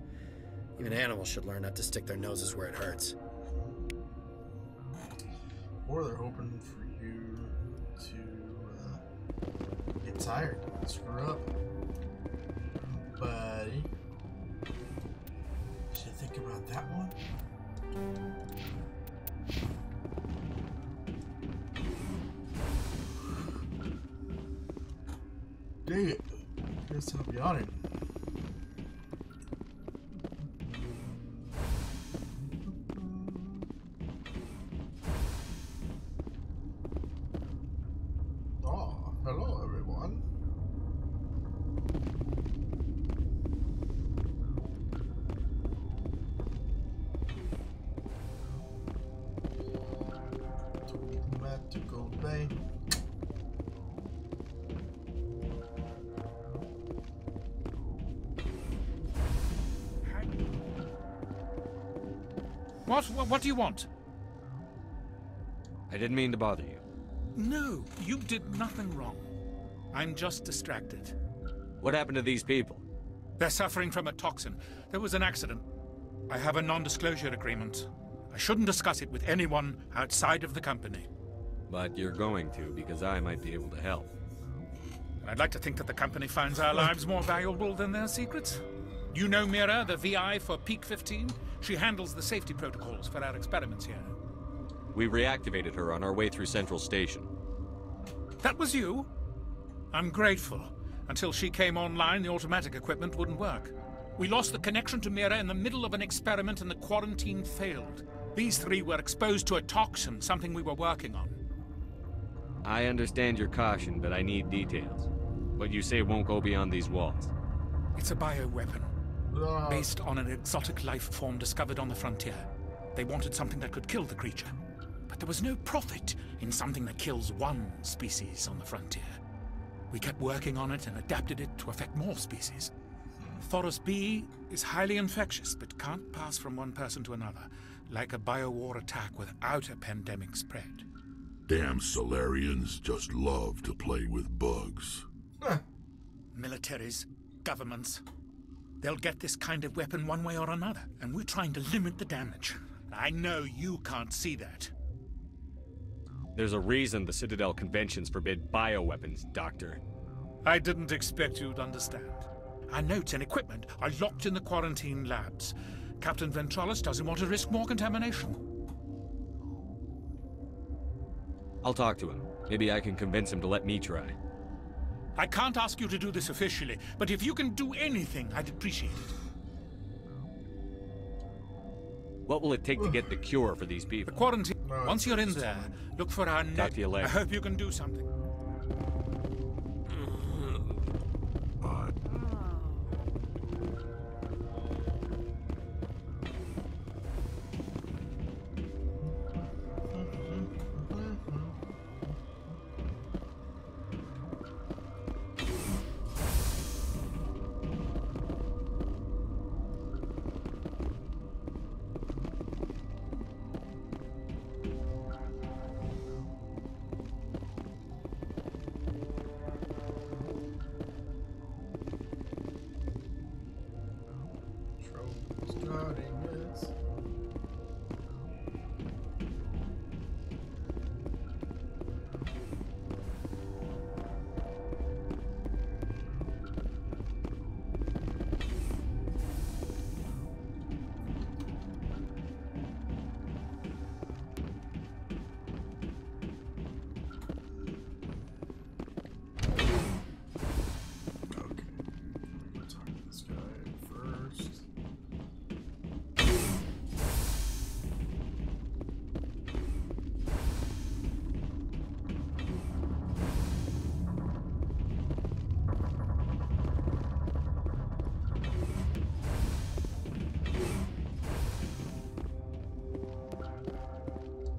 Even animals should learn not to stick their noses where it hurts. Or they're hoping for you to get tired, screw up. Buddy. Should I think about that one? Dang it. Guess I'll be on it. Oh, hello everyone. Magical Bay. What do you want? I didn't mean to bother you. No, you did nothing wrong. I'm just distracted. What happened to these people? They're suffering from a toxin. There was an accident. I have a non-disclosure agreement. I shouldn't discuss it with anyone outside of the company. But you're going to, because I might be able to help. I'd like to think that the company finds our lives more valuable than their secrets. You know Mira, the VI for Peak 15? She handles the safety protocols for our experiments here. We reactivated her on our way through Central Station. That was you? I'm grateful. Until she came online, the automatic equipment wouldn't work. We lost the connection to Mira in the middle of an experiment and the quarantine failed. These three were exposed to a toxin, something we were working on. I understand your caution, but I need details. What you say won't go beyond these walls. It's a bioweapon, based on an exotic life form discovered on the frontier. They wanted something that could kill the creature. But there was no profit in something that kills one species on the frontier. We kept working on it and adapted it to affect more species. Thoros B is highly infectious, but can't pass from one person to another, like a biowar attack without a pandemic spread. Damn Solarians just love to play with bugs. Militaries, governments, they'll get this kind of weapon one way or another, and we're trying to limit the damage. I know you can't see that. There's a reason the Citadel conventions forbid bioweapons, Doctor. I didn't expect you'd understand. Our notes and equipment are locked in the quarantine labs. Captain Ventralis doesn't want to risk more contamination. I'll talk to him. Maybe I can convince him to let me try. I can't ask you to do this officially, but if you can do anything, I'd appreciate it. What will it take to get the cure for these people? The quarantine. Once you're in there, look for our net. Talk to you later. I hope you can do something.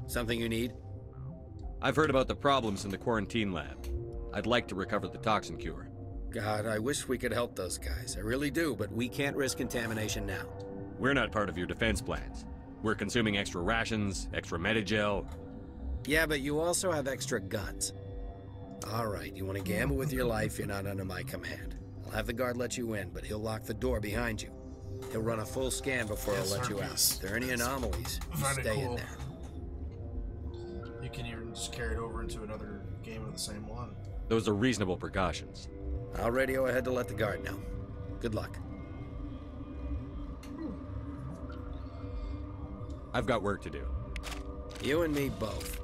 Something you need? I've heard about the problems in the quarantine lab. I'd like to recover the toxin cure. God, I wish we could help those guys. I really do, but we can't risk contamination now. We're not part of your defense plans. We're consuming extra rations, extra Medigel. Yeah, but you also have extra guns. All right, you want to gamble with your life, you're not under my command. I'll have the guard let you in, but he'll lock the door behind you. He'll run a full scan before he'll let you out. If there are any anomalies, you stay in there. You can even just carry it over into another game of the same one. Those are reasonable precautions. I'll radio ahead to let the guard know. Good luck. I've got work to do. You and me both.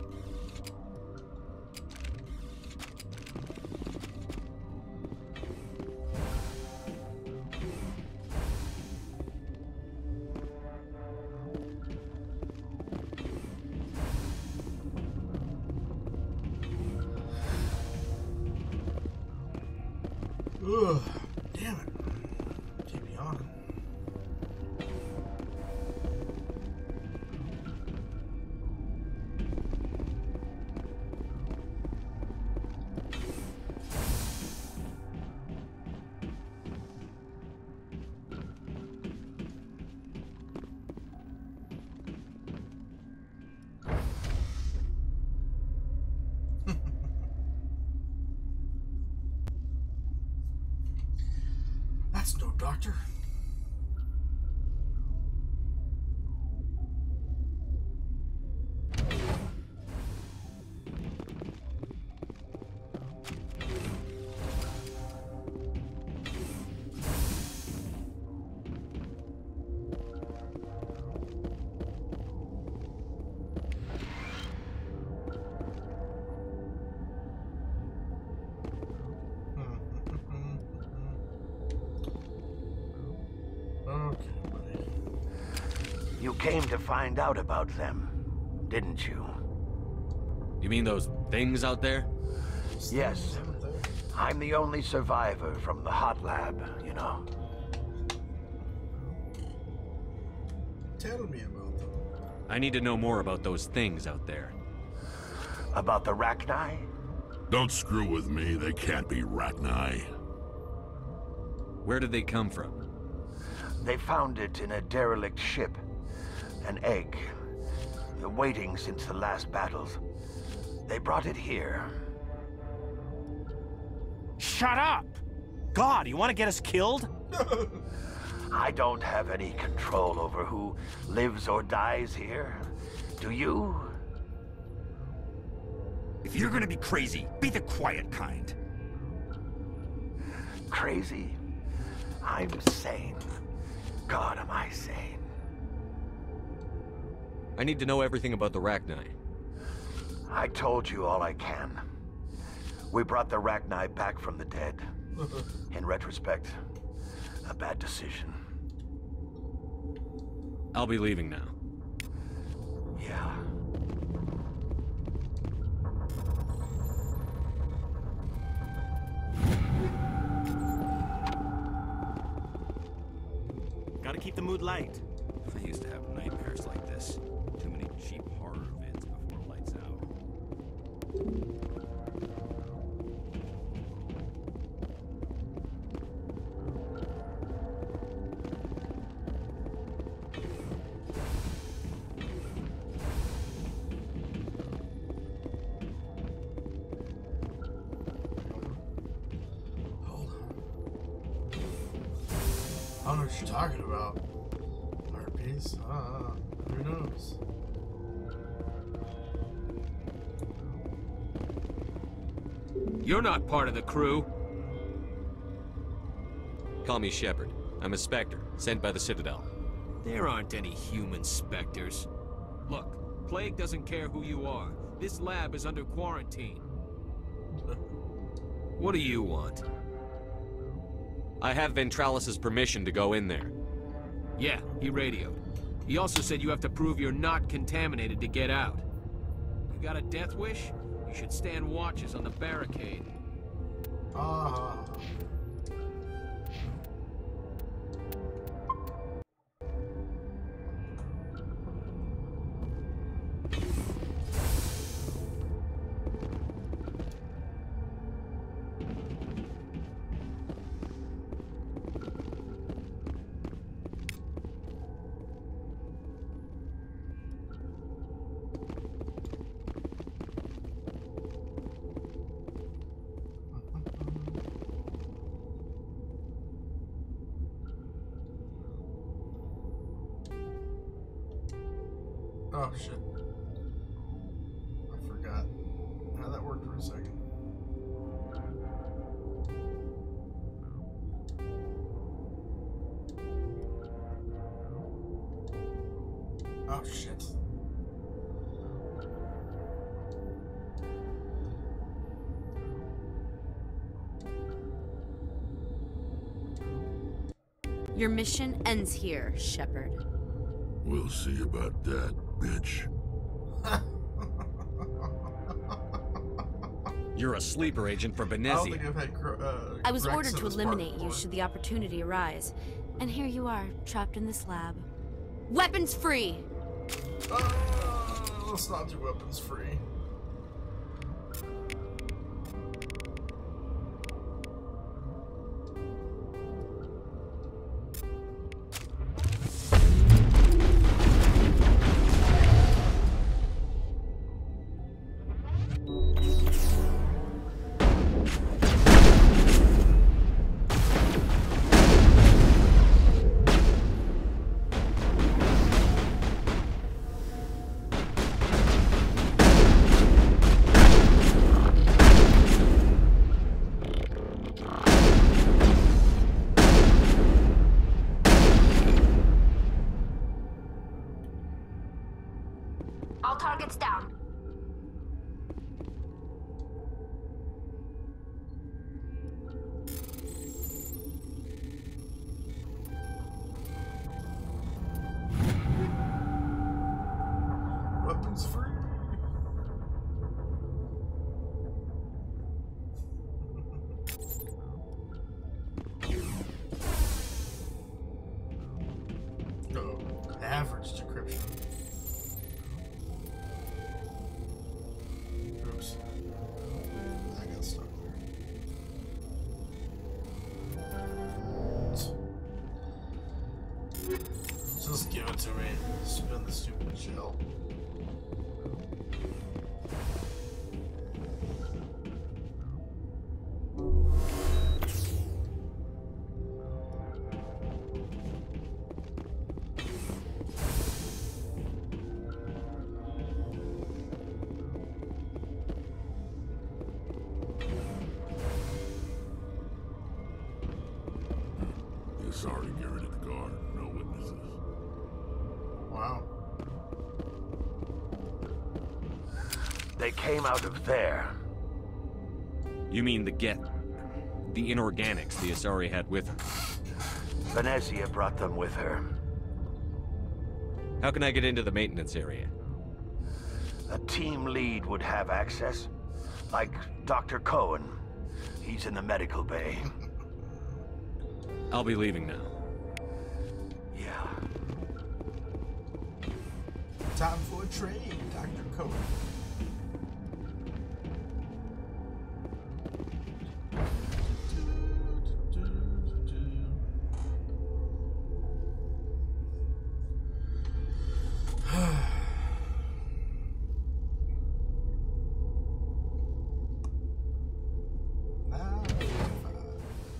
Ugh, damn it. Keep me on. That's no doctor. You came to find out about them, didn't you? You mean those things out there? Yes. I'm the only survivor from the hot lab, you know. Tell me about them. I need to know more about those things out there. About the Rachni? Don't screw with me, they can't be Rachni. Where did they come from? They found it in a derelict ship. An egg. Waiting since the last battles. They brought it here. Shut up! God, you want to get us killed? I don't have any control over who lives or dies here. Do you? If you're gonna be crazy, be the quiet kind. Crazy? I'm sane. God, am I sane. I need to know everything about the Rachni. I told you all I can. We brought the Rachni back from the dead. In retrospect, a bad decision. I'll be leaving now. Yeah. Gotta keep the mood light. I used to have nightmares like this. Too many cheap horror vids before lights out. I don't know what you're talking about. Harpies? Who knows? You're not part of the crew. Call me Shepard. I'm a Spectre, sent by the Citadel. There aren't any human Spectres. Look, Plague doesn't care who you are. This lab is under quarantine. What do you want? I have Ventralis's permission to go in there. Yeah, he radioed. He also said you have to prove you're not contaminated to get out. You got a death wish? You should stand watches on the barricade. Oh shit. I forgot how that worked for a second. Oh shit. Your mission ends here, Shepard. We'll see about that, bitch. You're a sleeper agent for Benezia. I was ordered to eliminate you should the opportunity arise. And here you are, trapped in this lab. Weapons free! Let's not do weapons free. Average decryption. Oops. I got stuck there. Just give it to me. Spin the stupid shell. Sorry, Garrett at the guard. No witnesses. Wow. They came out of there. You mean the Geth? The inorganics the Asari had with her? Venezia brought them with her. How can I get into the maintenance area? A team lead would have access. Like Dr. Cohen. He's in the medical bay. I'll be leaving now. Yeah. Time for a trade, Dr. Cohen.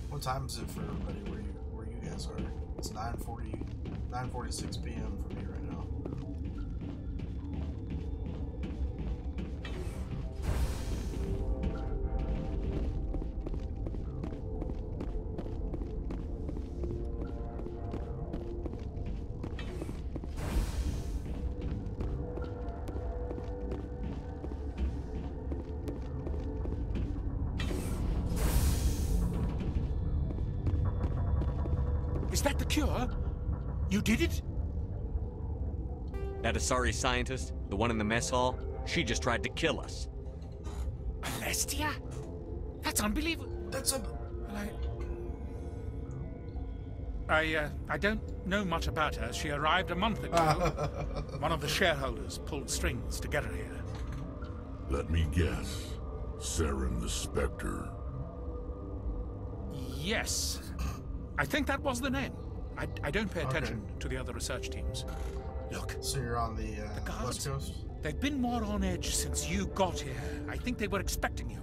What time is it for everybody where you guys are? It's 9:46 p.m. for me right now. Is that the cure? You did it? That Asari scientist, the one in the mess hall, she just tried to kill us. Alestia? That's unbelievable. That's a... I don't know much about her. She arrived a month ago. One of the shareholders pulled strings to get her here. Let me guess. Saren the Spectre. Yes. I think that was the name. I don't pay attention to the other research teams. Look. So you're on the guards, West Coast? They've been more on edge since you got here. I think they were expecting you.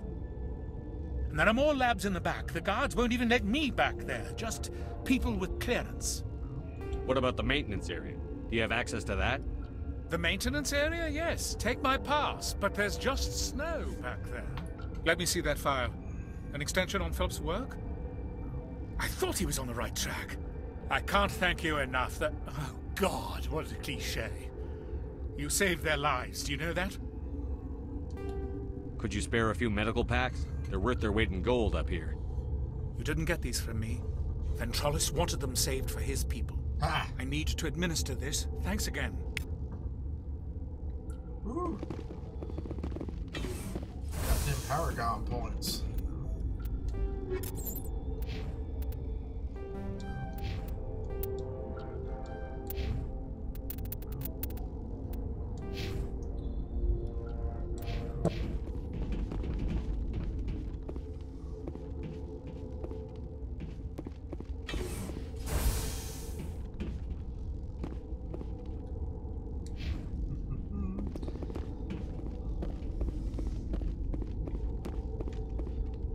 And there are more labs in the back. The guards won't even let me back there. Just people with clearance. What about the maintenance area? Do you have access to that? The maintenance area? Yes. Take my pass. But there's just snow back there. Let me see that file. An extension on Philip's work? I thought he was on the right track. I can't thank you enough that... Oh, God, what a cliché. You saved their lives, do you know that? Could you spare a few medical packs? They're worth their weight in gold up here. You didn't get these from me. Ventralis wanted them saved for his people. I need to administer this. Thanks again. Ooh. Got them Paragon points.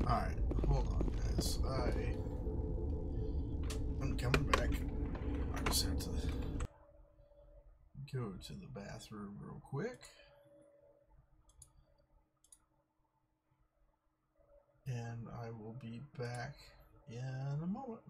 Alright, hold on guys. I'm coming back. I just have to go to the bathroom real quick. And I will be back in a moment.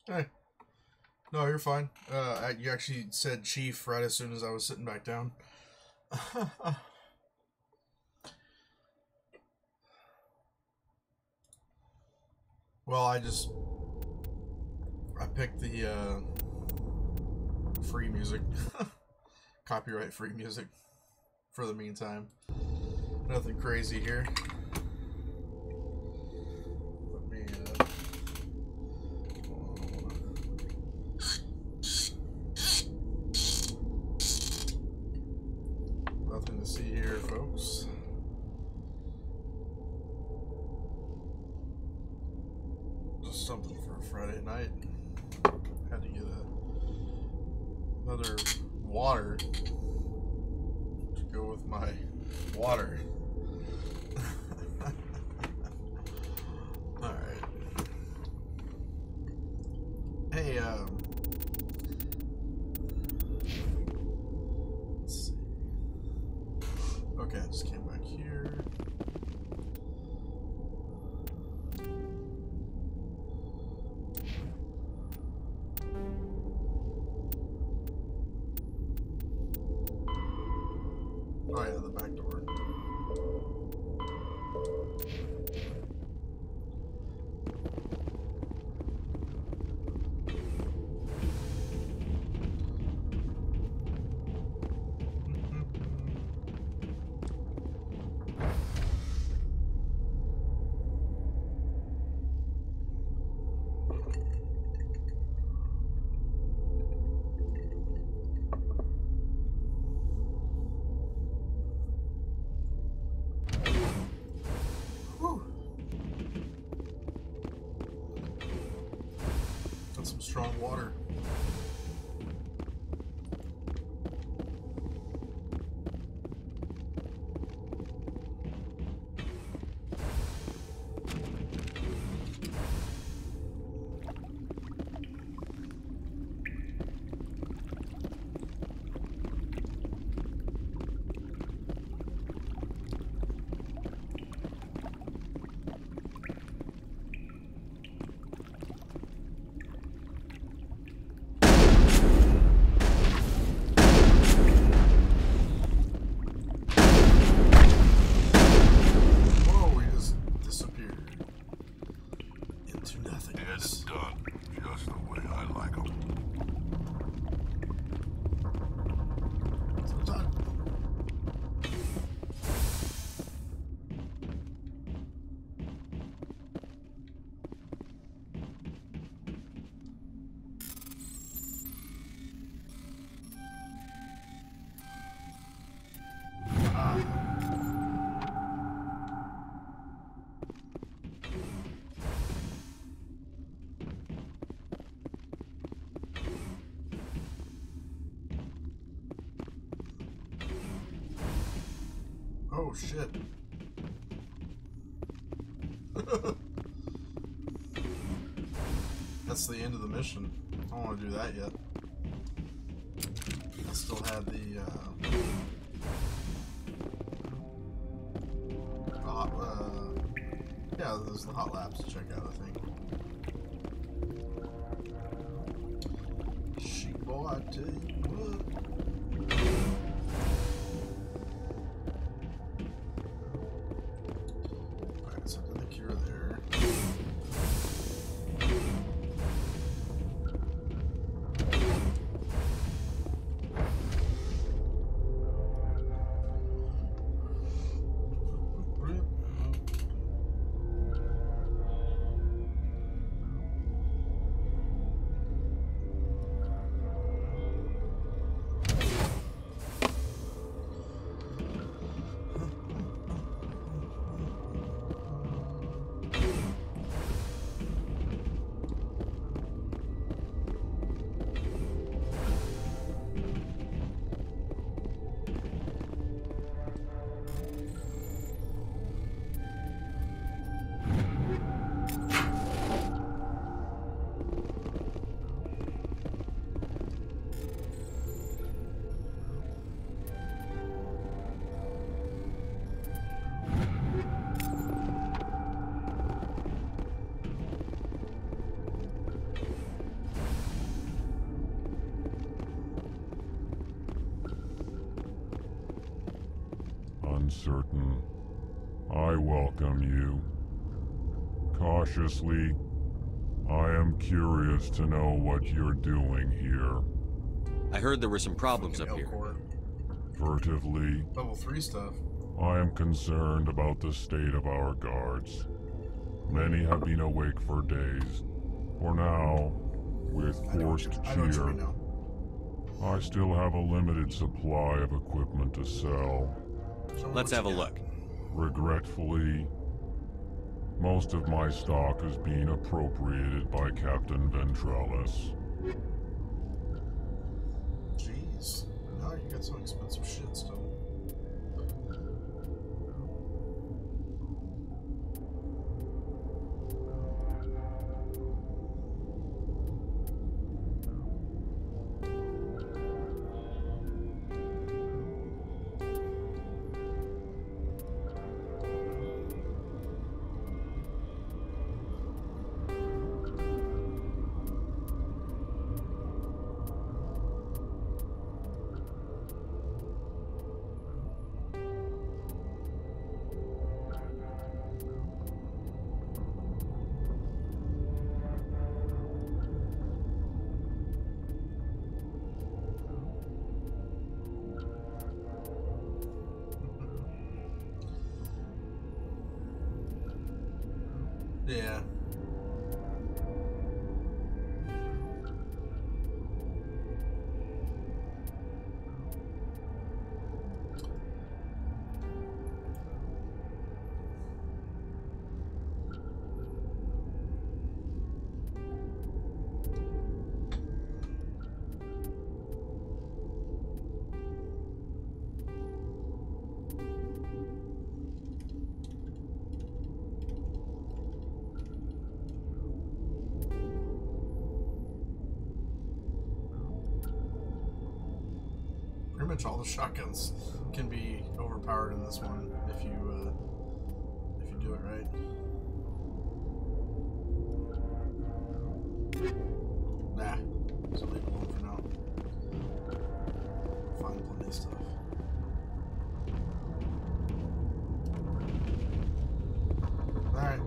Hey. No, you're fine. You actually said chief right as soon as I was sitting back down. Well, I picked the free music. Copyright free music for the meantime. Nothing crazy here. Let me nothing to see here, folks. Just something for a Friday night. Had to get another water to go with my water. All right. Hey, let's see. Okay, I just came back here. Oh yeah, the back door. That's some strong water. Oh shit. That's the end of the mission. I don't want to do that yet. I still had the yeah, there's the hot labs to check out, I think. Sheep boy, I tell you what. Alright, so the cure there. certain. I welcome you. Cautiously, I am curious to know what you're doing here. I heard there were some problems up here. Furtively, Level 3 stuff. I am concerned about the state of our guards. Many have been awake for days. For now, with forced cheer, I still have a limited supply of equipment to sell. Let's have a look. Regretfully, most of my stock is being appropriated by Captain Ventrellis. Jeez. Now you got some expensive shit still. Yeah. Pretty much all the shotguns can be overpowered in this one if you do it right. Nah, so leave it alone for now. Find plenty of stuff. All right.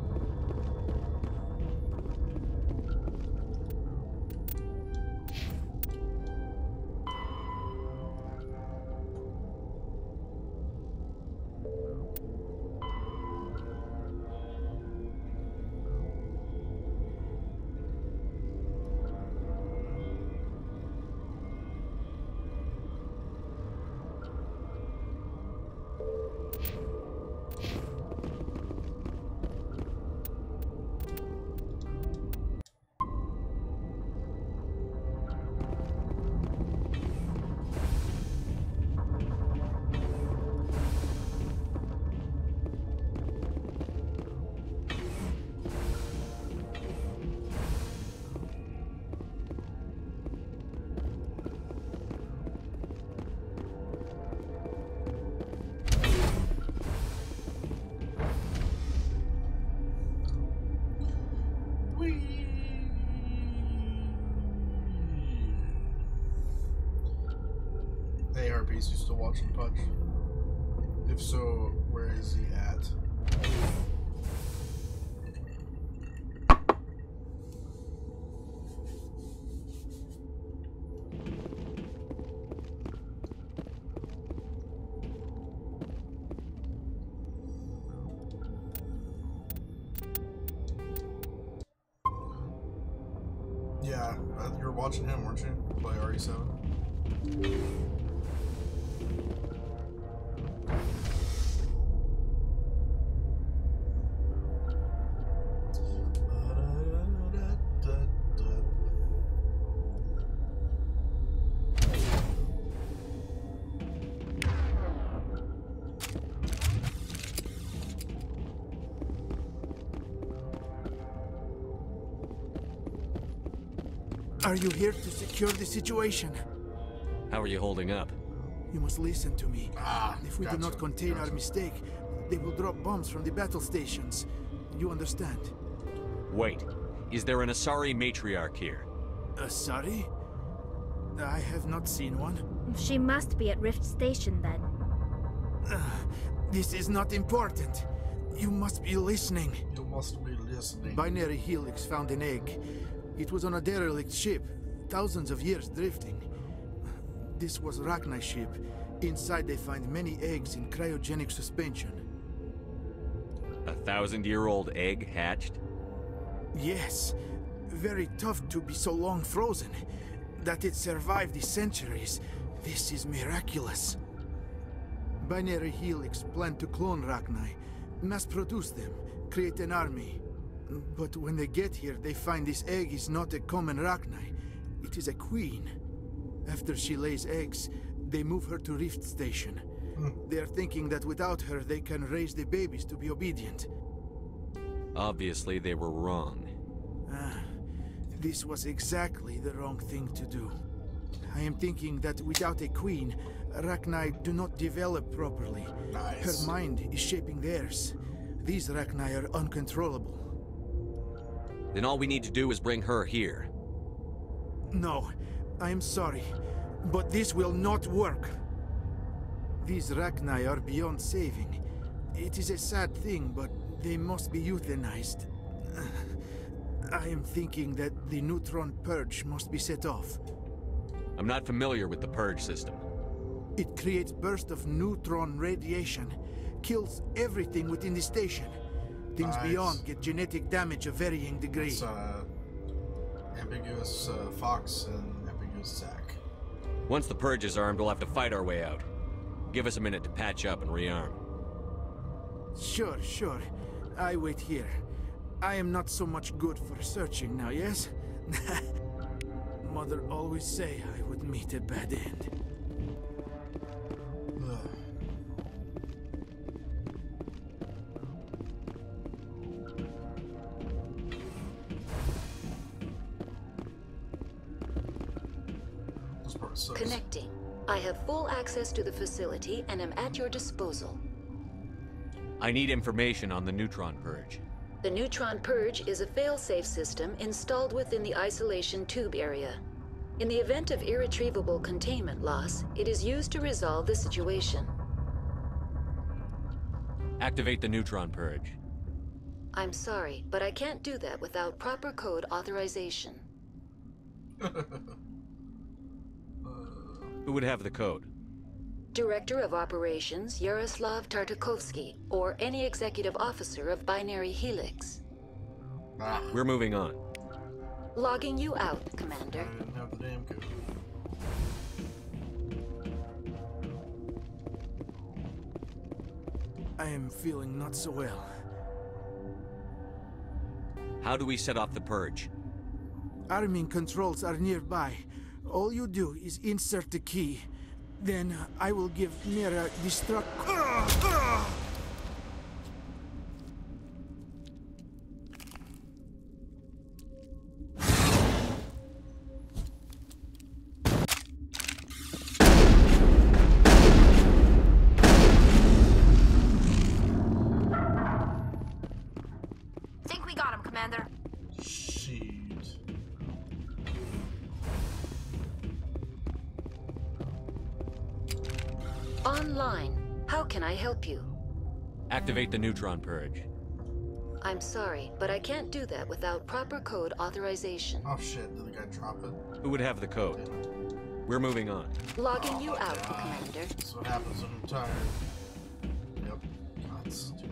Hey Harpies, you still watching Punch? If so, where is he at? Yeah, you were watching him, weren't you? Play RE7. Are you here to secure the situation? How are you holding up? You must listen to me. If we do not contain our mistake, they will drop bombs from the battle stations. You understand? Wait. Is there an Asari matriarch here? Asari? I have not seen one. She must be at Rift Station then. This is not important. You must be listening. You must be listening. Binary Helix found an egg. It was on a derelict ship, thousands of years drifting. This was Rachni's ship. Inside they find many eggs in cryogenic suspension. A 1,000-year-old egg hatched? Yes. Very tough to be so long frozen. That it survived the centuries. This is miraculous. Binary Helix planned to clone Rachni, mass produce them, create an army. But when they get here, they find this egg is not a common Rachni. It is a queen. After she lays eggs, they move her to Rift Station. They are thinking that without her, they can raise the babies to be obedient. Obviously, they were wrong. This was exactly the wrong thing to do. I am thinking that without a queen, Rachni do not develop properly. Nice. Her mind is shaping theirs. These Rachni are uncontrollable. Then all we need to do is bring her here. No, I am sorry, but this will not work. These Rachni are beyond saving. It is a sad thing, but they must be euthanized. I am thinking that the neutron purge must be set off. I'm not familiar with the purge system. It creates bursts of neutron radiation, kills everything within the station. Things beyond get genetic damage of varying degree. It's, ambiguous Fox and ambiguous Zack. Once the purge is armed, we'll have to fight our way out. Give us a minute to patch up and rearm. Sure. I wait here. I am not so much good for searching now, yes? Mother always say I would meet a bad end. Connecting. I have full access to the facility and am at your disposal. I need information on the neutron purge. The neutron purge is a fail-safe system installed within the isolation tube area. In the event of irretrievable containment loss, it is used to resolve the situation. Activate the neutron purge. I'm sorry, but I can't do that without proper code authorization. Who would have the code? Director of Operations Yaroslav Tartakovsky, or any executive officer of Binary Helix. We're moving on. Logging you out, Commander. I didn't have the damn code. I am feeling not so well. How do we set off the purge? Arming controls are nearby. All you do is insert the key. Then I will give Mira destruct. Think we got him, Commander. Online. How can I help you? Activate the neutron purge. I'm sorry, but I can't do that without proper code authorization. Oh shit, did the guy drop it? Who would have the code? We're moving on. Logging you out, Commander. That's what happens when I'm tired. Yep. God, stupid.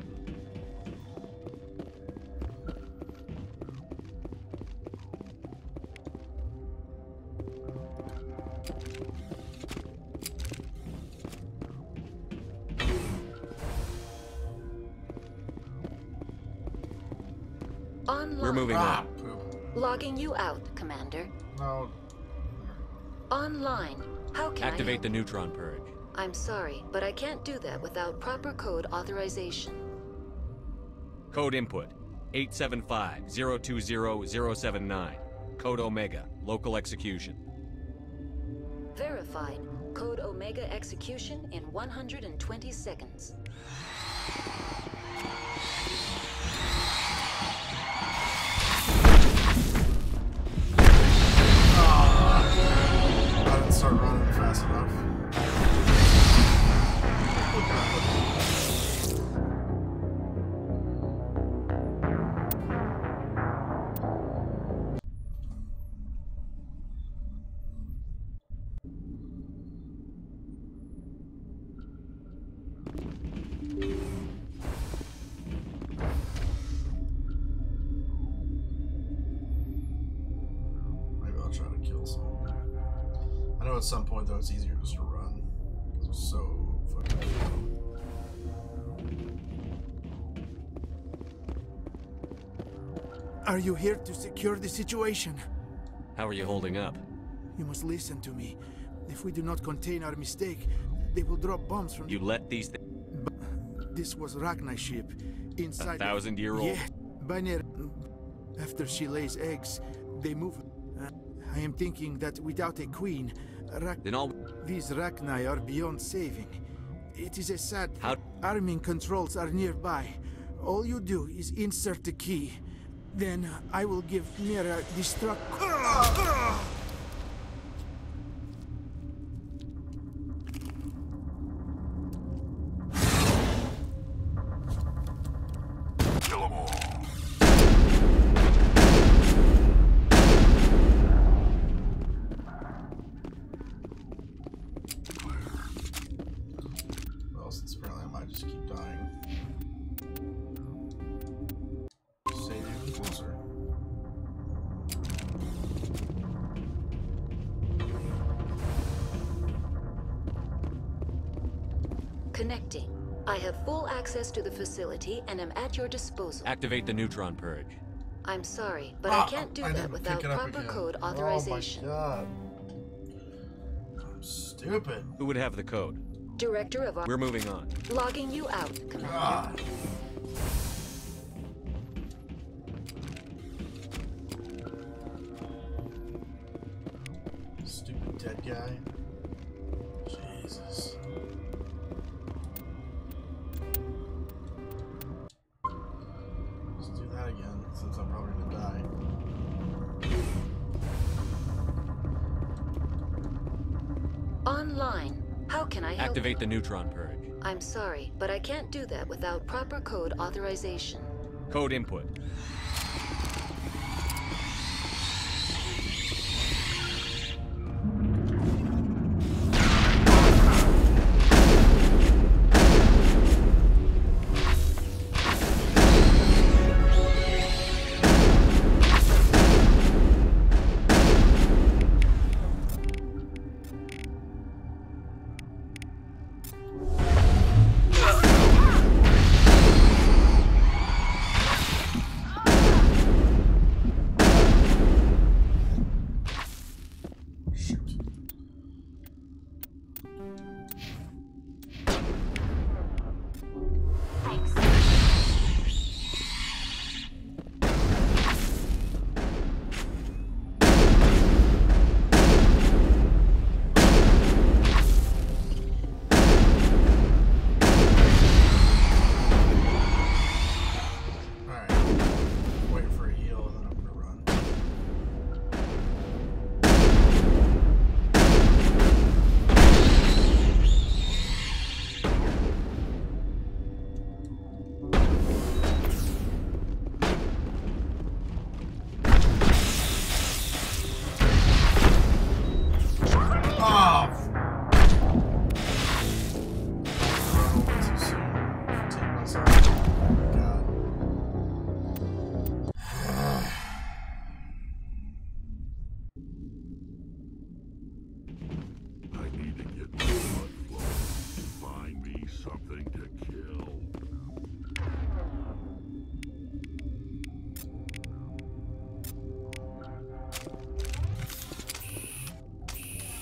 Online. We're moving on. Logging you out, Commander. No. Online. How can Activate the neutron purge. I'm sorry, but I can't do that without proper code authorization. Code input 875-020-079. Code Omega. Local execution. Verified. Code Omega execution in 120 seconds. I didn't start running fast enough. At some point, though, it's easier just to run. It's so fucking cool. Are you here to secure the situation? How are you holding up? You must listen to me. If we do not contain our mistake, they will drop bombs from... You let these... This was Rachni's ship. Inside... A 1,000-year-old? Yeah. Binary... After she lays eggs, they move... I am thinking that without a queen... These Rachni are beyond saving. It is a sad... Arming controls are nearby. All you do is insert the key. Then I will give Mira destruct... Kill them all. Well, since apparently I might just keep dying. Save even closer. Connecting. I have full access to the facility and am at your disposal. Activate the neutron purge. I'm sorry, but I can't do that without proper code authorization. Oh my god. I'm stupid. Who would have the code? Director of... We're moving on. Logging you out, Commander. God. Stupid dead guy. Jesus. Let's do that again, since I'm probably gonna die. Online. How can I help? Activate the neutron purge. I'm sorry, but I can't do that without proper code authorization. Code input.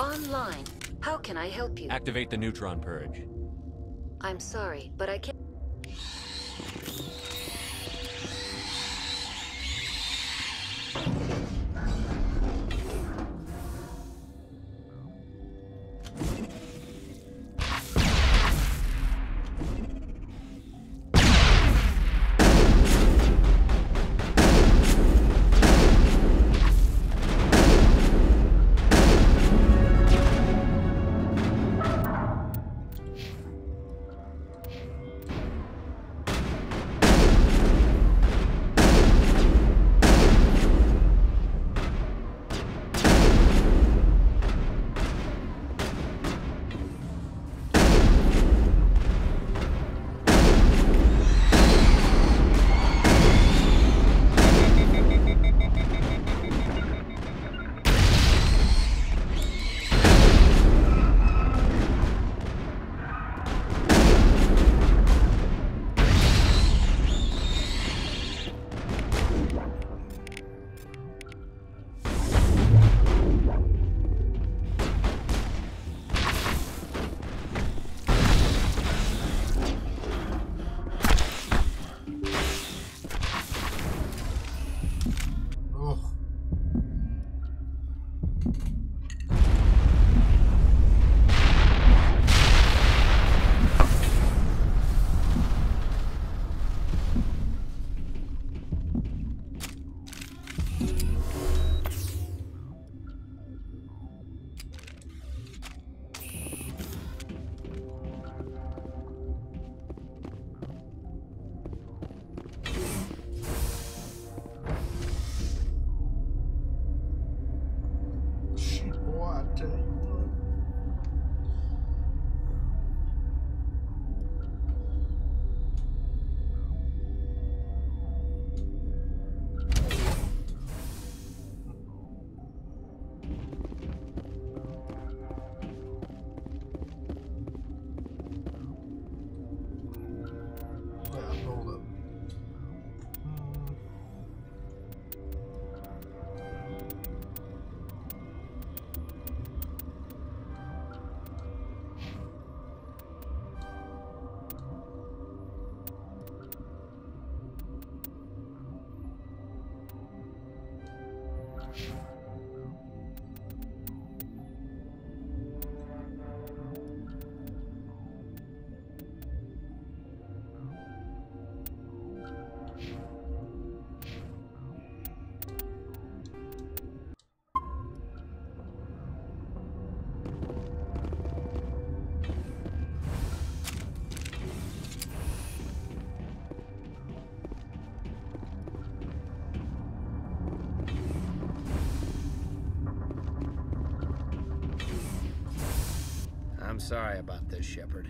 Online. How can I help you? Activate the neutron purge. I'm sorry, but I can't... I'm sorry about this, Shepard.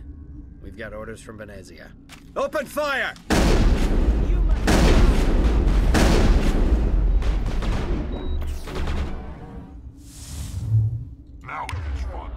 We've got orders from Venezia. Open fire! Now it is fun.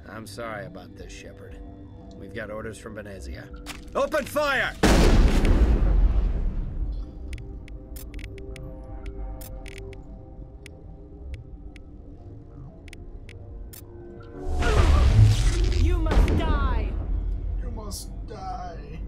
I'm sorry about this, Shepard. We've got orders from Venezia. Open fire! You must die! You must die.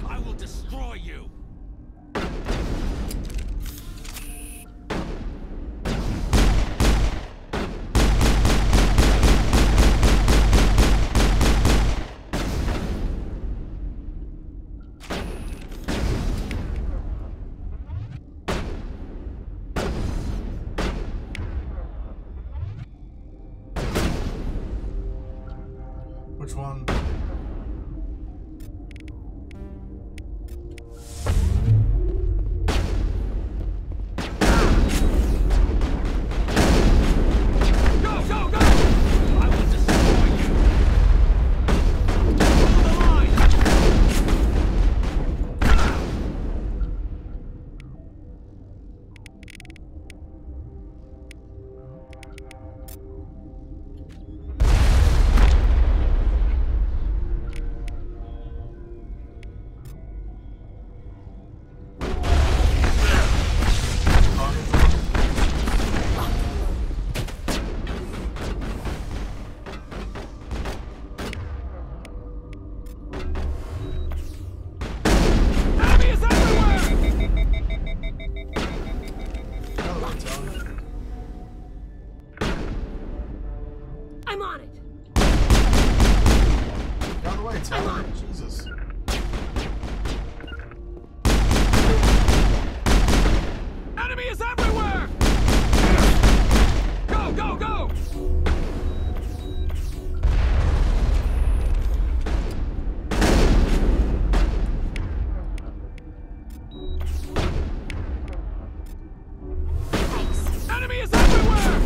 I will destroy you! Which one? I'm on it. Get out of the way, Talon. Jesus. Enemy is everywhere! Go, go, go! Thanks. Enemy is everywhere!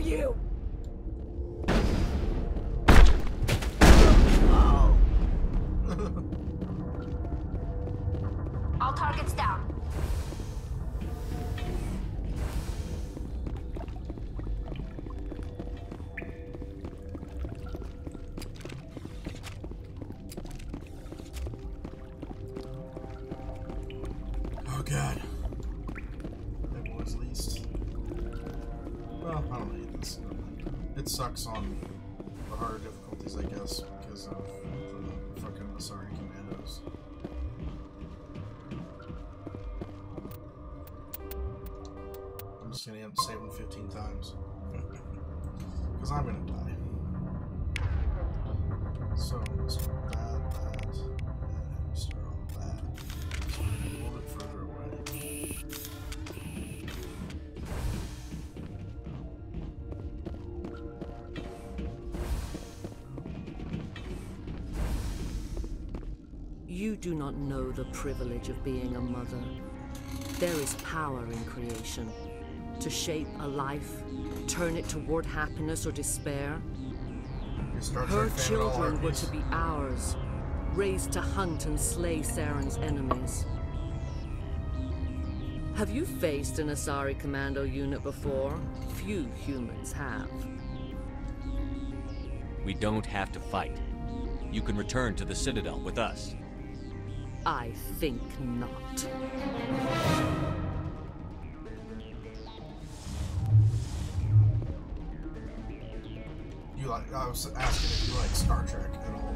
You! All targets down. Oh god. That was least. Well, I don't hate this. It sucks on the harder difficulties, I guess, because of the fucking Asari commandos. I'm just gonna end up saving 15 times. Because I'm gonna die. So, let's start that, and start all that. So a little bit further away. You do not know the privilege of being a mother. There is power in creation. To shape a life, turn it toward happiness or despair. Her children were to be ours, raised to hunt and slay Saren's enemies. Have you faced an Asari commando unit before? Few humans have. We don't have to fight. You can return to the Citadel with us. I think not. You like? I was asking if you like Star Trek at all.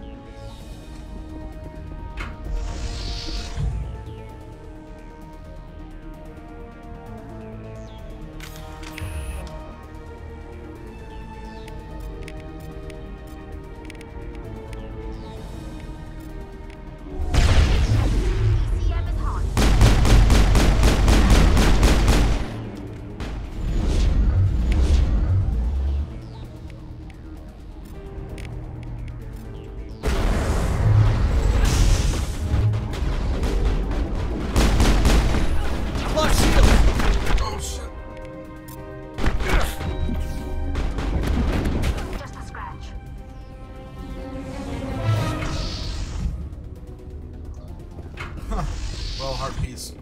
release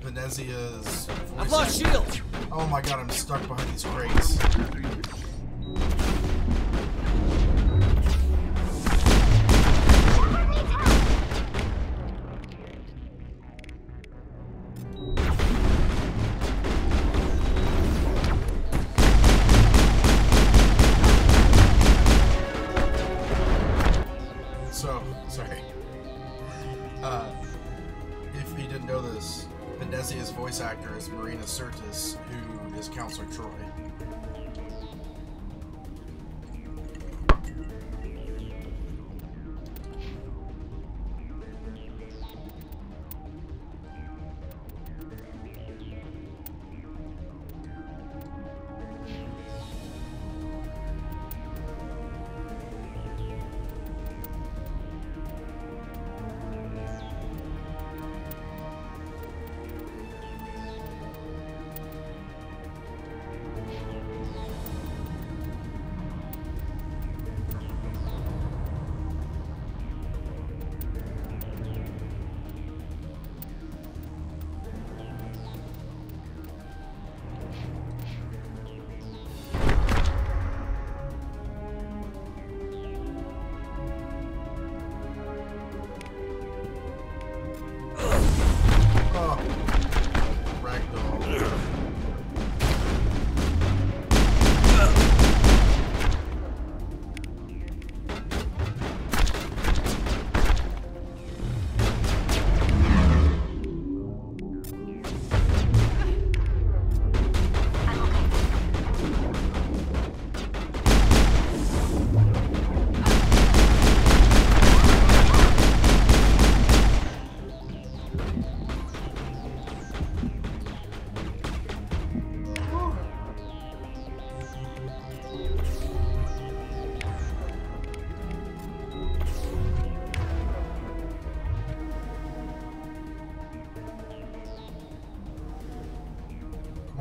Venezia's voice. I've lost shield. Oh my god, I'm stuck behind these crates. If you didn't know this, Venezia's voice actor is Marina Sirtis, who is Counselor Troy.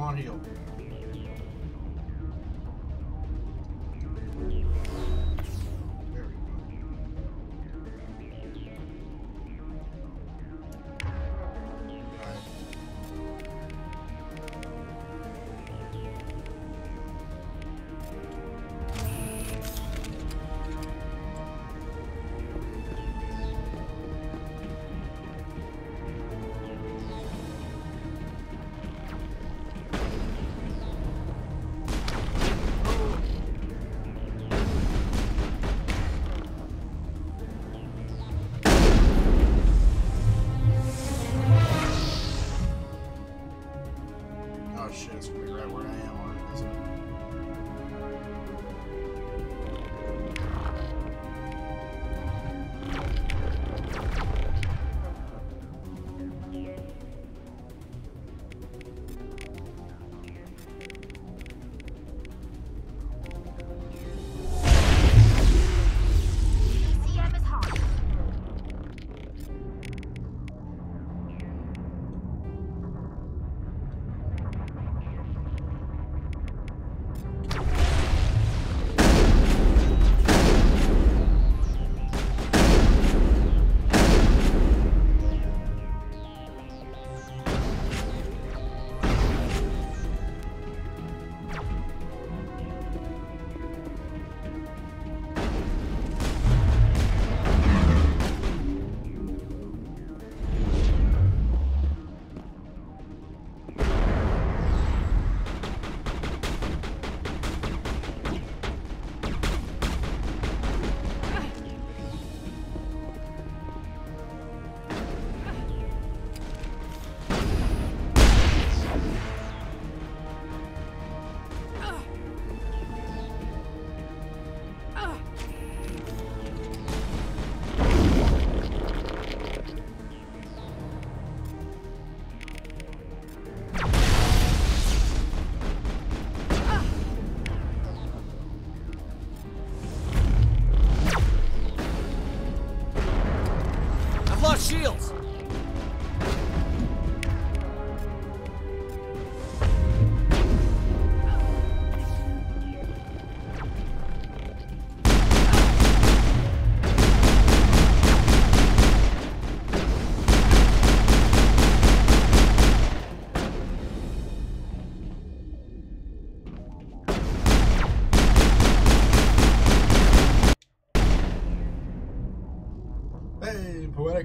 Come on, heal.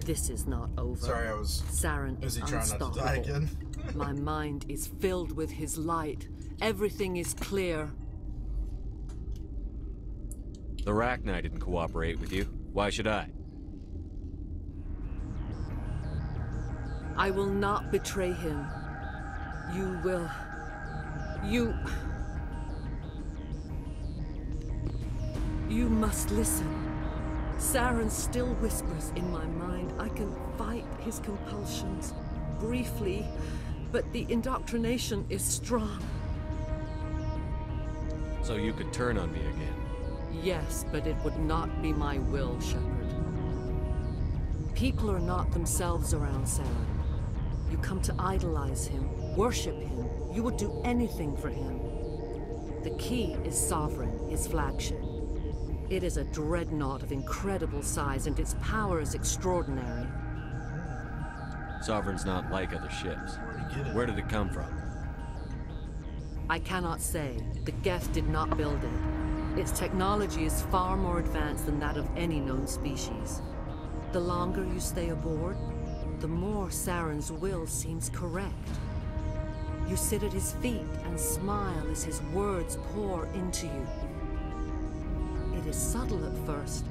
This is not over. Sorry, I was Saren busy is trying not to die again. My mind is filled with his light. Everything is clear. The Rachni didn't cooperate with you. Why should I? I will not betray him. You will... You must listen. Saren still whispers in my mind. I can fight his compulsions briefly, but the indoctrination is strong. So you could turn on me again? Yes, but it would not be my will, Shepard. People are not themselves around Saren. You come to idolize him, worship him. You would do anything for him. The key is Sovereign, his flagship. It is a dreadnought of incredible size, and its power is extraordinary. Sovereign's not like other ships. Where did it come from? I cannot say. The Geth did not build it. Its technology is far more advanced than that of any known species. The longer you stay aboard, the more Saren's will seems correct. You sit at his feet and smile as his words pour into you. It is subtle at first.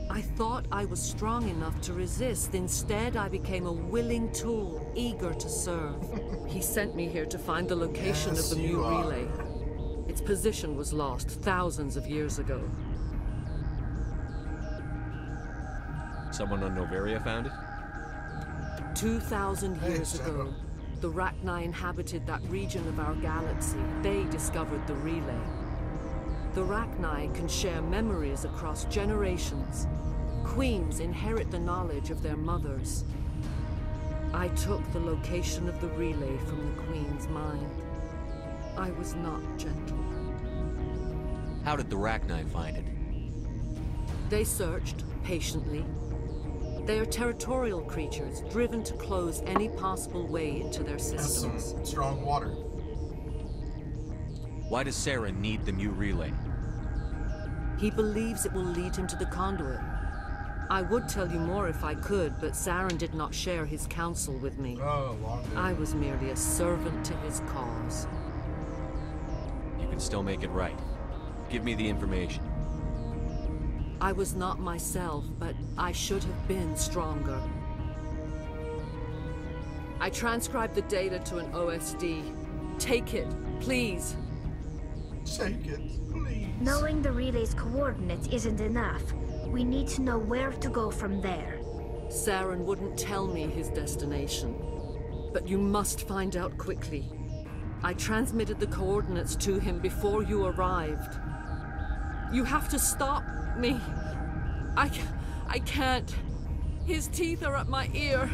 I thought I was strong enough to resist. Instead, I became a willing tool, eager to serve. He sent me here to find the location of the Mu relay. Its position was lost thousands of years ago. Someone on Noveria found it? 2,000 years ago, the Rachni inhabited that region of our galaxy. They discovered the relay. The Rachni can share memories across generations. Queens inherit the knowledge of their mothers. I took the location of the relay from the Queen's mind. I was not gentle. How did the Rachni find it? They searched, patiently. They are territorial creatures, driven to close any possible way into their systems. Some strong water. Why does Saren need the Mu relay? He believes it will lead him to the conduit. I would tell you more if I could, but Saren did not share his counsel with me. Oh, long day. I was merely a servant to his cause. You can still make it right. Give me the information. I was not myself, but I should have been stronger. I transcribed the data to an OSD. Take it, please. Take it, please. Knowing the relay's coordinates isn't enough. We need to know where to go from there. Saren wouldn't tell me his destination. But you must find out quickly. I transmitted the coordinates to him before you arrived. You have to stop me. I can't. His teeth are at my ear.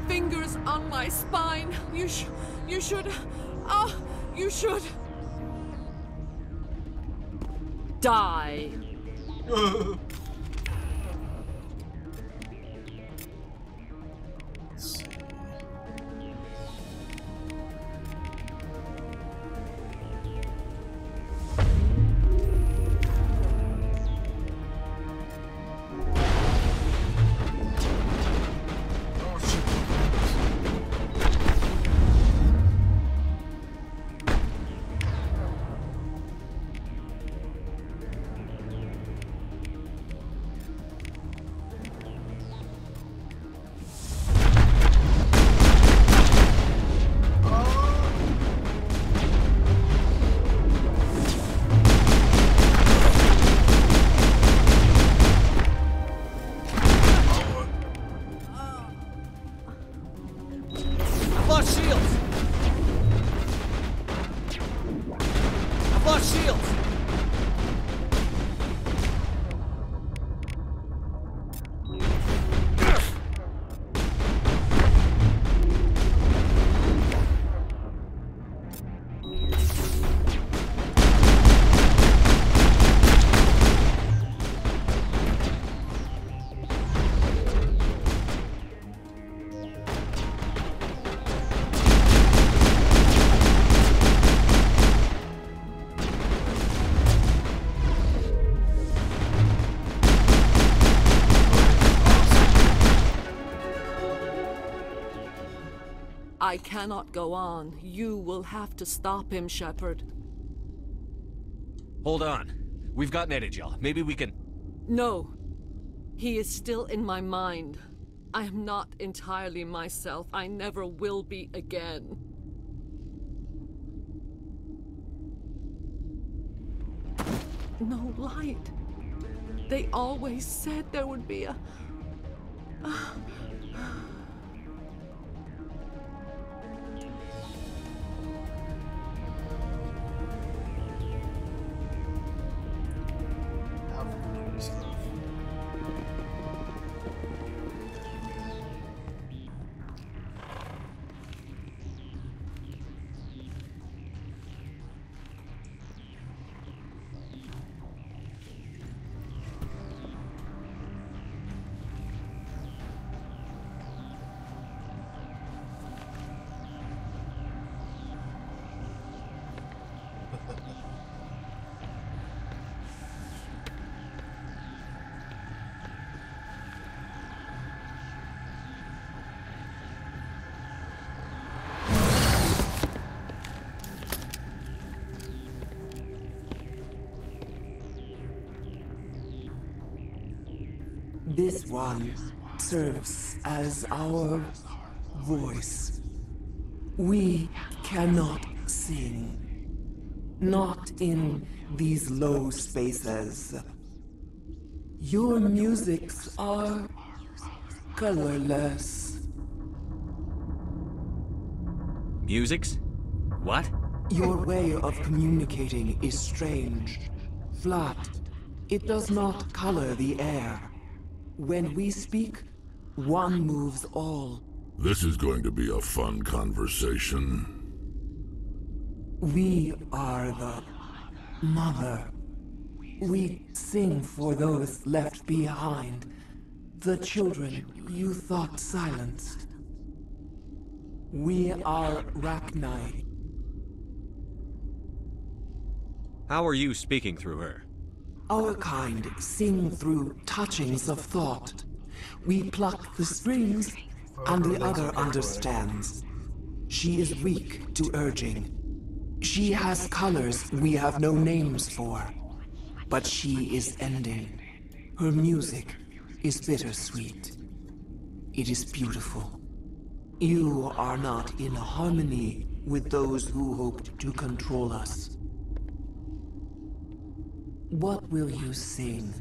Fingers on my spine. You should... Oh, you should... Die. I cannot go on. You will have to stop him, Shepard. Hold on. We've got Netagel. Maybe we can... No. He is still in my mind. I am not entirely myself. I never will be again. No light. They always said there would be a... This one serves as our voice. We cannot sing. Not in these low spaces. Your musics are colorless. Musics? What? Your way of communicating is strange. Flat. It does not color the air. When we speak, one moves all. This is going to be a fun conversation. We are the mother. We sing for those left behind. The children you thought silenced. We are Rachni. How are you speaking through her? Our kind sing through touchings of thought. We pluck the strings, and the other understands. She is weak to urging. She has colors we have no names for. But she is ending. Her music is bittersweet. It is beautiful. You are not in harmony with those who hoped to control us. What will you sing?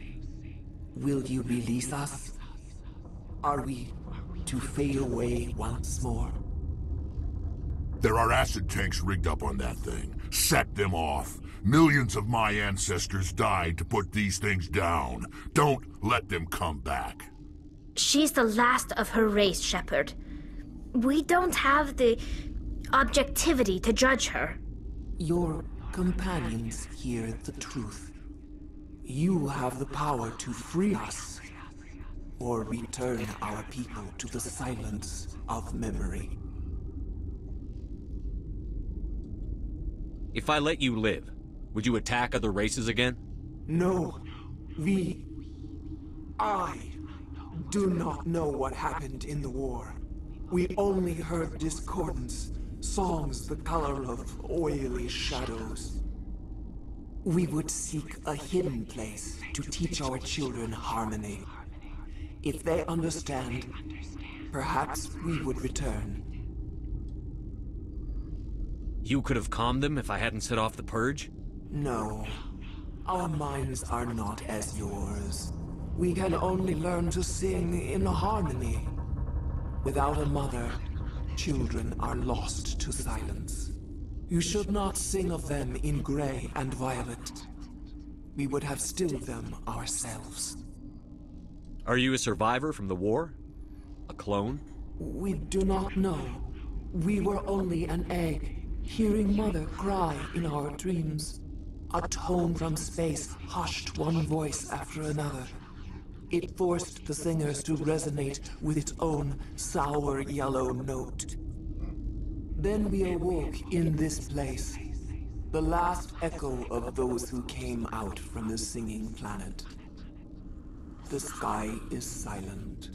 Will you release us? Are we to fade away once more? There are acid tanks rigged up on that thing. Set them off. Millions of my ancestors died to put these things down. Don't let them come back. She's the last of her race, Shepard. We don't have the objectivity to judge her. Your companions hear the truth. You have the power to free us, or return our people to the silence of memory. If I let you live, would you attack other races again? No. I do not know what happened in the war. We only heard discordance, songs the color of oily shadows. We would seek a hidden place to teach our children harmony. If they understand, perhaps we would return. You could have calmed them if I hadn't set off the purge? No. Our minds are not as yours. We can only learn to sing in harmony. Without a mother, children are lost to silence. You should not sing of them in gray and violet. We would have stilled them ourselves. Are you a survivor from the war? A clone? We do not know. We were only an egg, hearing Mother cry in our dreams. A tone from space hushed one voice after another. It forced the singers to resonate with its own sour yellow note. Then we awoke in this place, the last echo of those who came out from the singing planet. The sky is silent.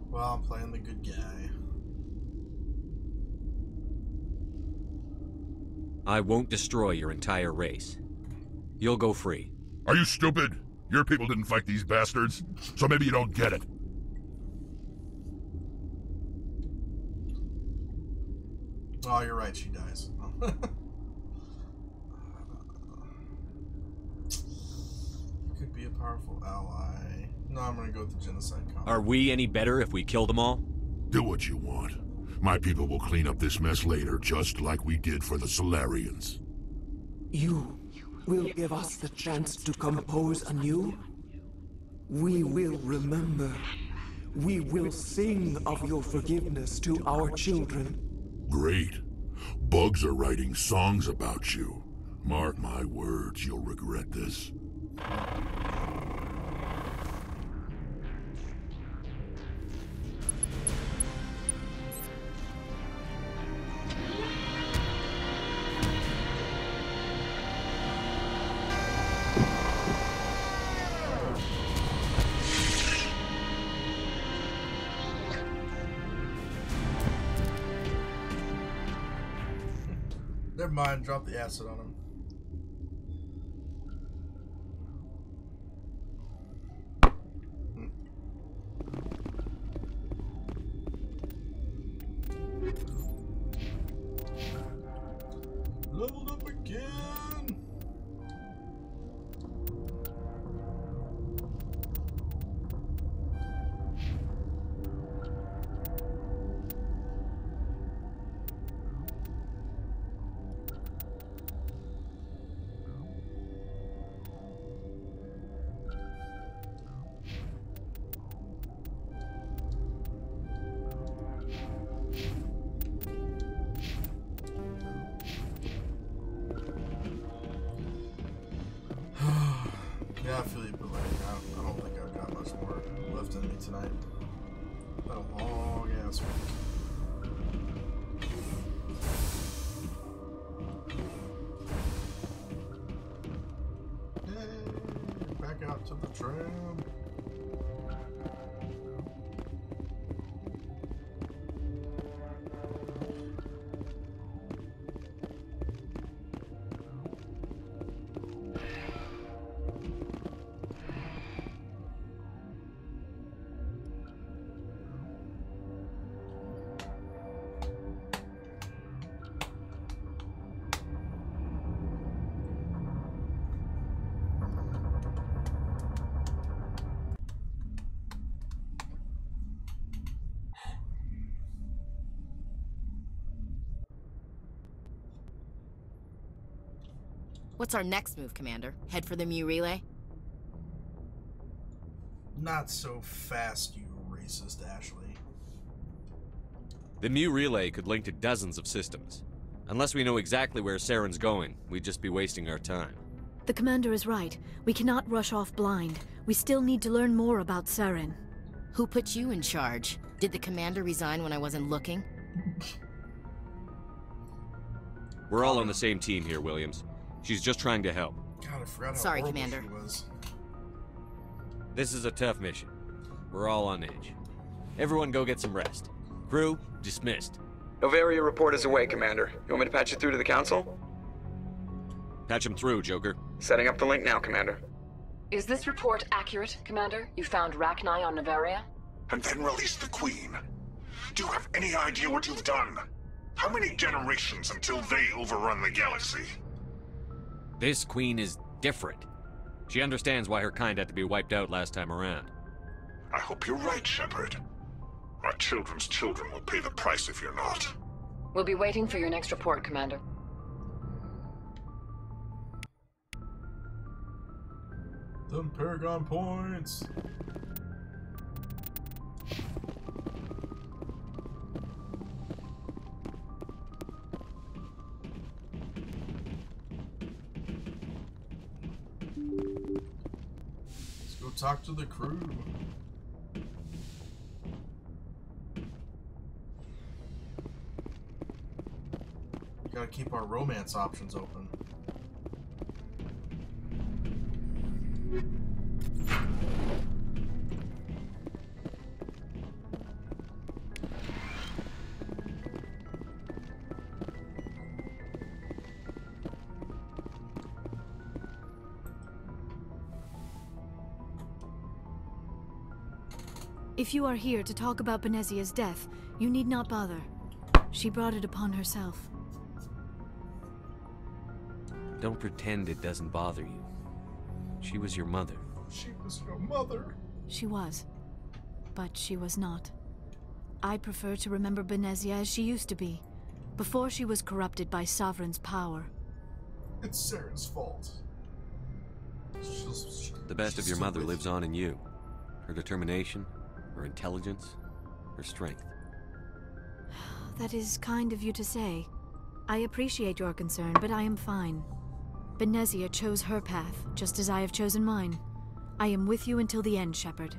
Well, I'm playing the good guy. I won't destroy your entire race. You'll go free. Are you stupid? Your people didn't fight these bastards, so maybe you don't get it. Oh, you're right, she dies. Could be a powerful ally. No, I'm gonna go with the genocide combo. Are we any better if we kill them all? Do what you want. My people will clean up this mess later, just like we did for the Solarians. You will give us the chance to compose anew? We will remember. We will sing of your forgiveness to our children. Great. Bugs are writing songs about you. Mark my words, you'll regret this. Never mind, drop the acid on him. Leveled up again. Yeah, I feel you, but like, I don't think I've got much more left in me tonight. Been a long ass week. Hey, back out to the tram. What's our next move, Commander? Head for the Mu relay? Not so fast, you racist, Ashley. The Mu relay could link to dozens of systems. Unless we know exactly where Saren's going, we'd just be wasting our time. The Commander is right. We cannot rush off blind. We still need to learn more about Saren. Who put you in charge? Did the Commander resign when I wasn't looking? We're all on the same team here, Williams. She's just trying to help. God, I forgot how Sorry, horrible Commander. she was. This is a tough mission. We're all on edge. Everyone go get some rest. Crew, dismissed. Novaria report is away, Commander. You want me to patch you through to the Council? Patch him through, Joker. Setting up the link now, Commander. Is this report accurate, Commander? You found Rachni on Novaria? And then released the Queen. Do you have any idea what you've done? How many generations until they overrun the galaxy? This Queen is different. She understands why her kind had to be wiped out last time around. I hope you're right, Shepard. Our children's children will pay the price if you're not. We'll be waiting for your next report, Commander. Them Paragon points. Let's go talk to the crew. Gotta keep our romance options open. If you are here to talk about Benezia's death, you need not bother. She brought it upon herself. Don't pretend it doesn't bother you. She was your mother. She was your mother. She was. But she was not. I prefer to remember Benezia as she used to be, before she was corrupted by Sovereign's power. It's Saren's fault. The best of your mother lives on in you. Her determination, her intelligence, her strength. That is kind of you to say. I appreciate your concern, but I am fine. Benezia chose her path, just as I have chosen mine. I am with you until the end, Shepard.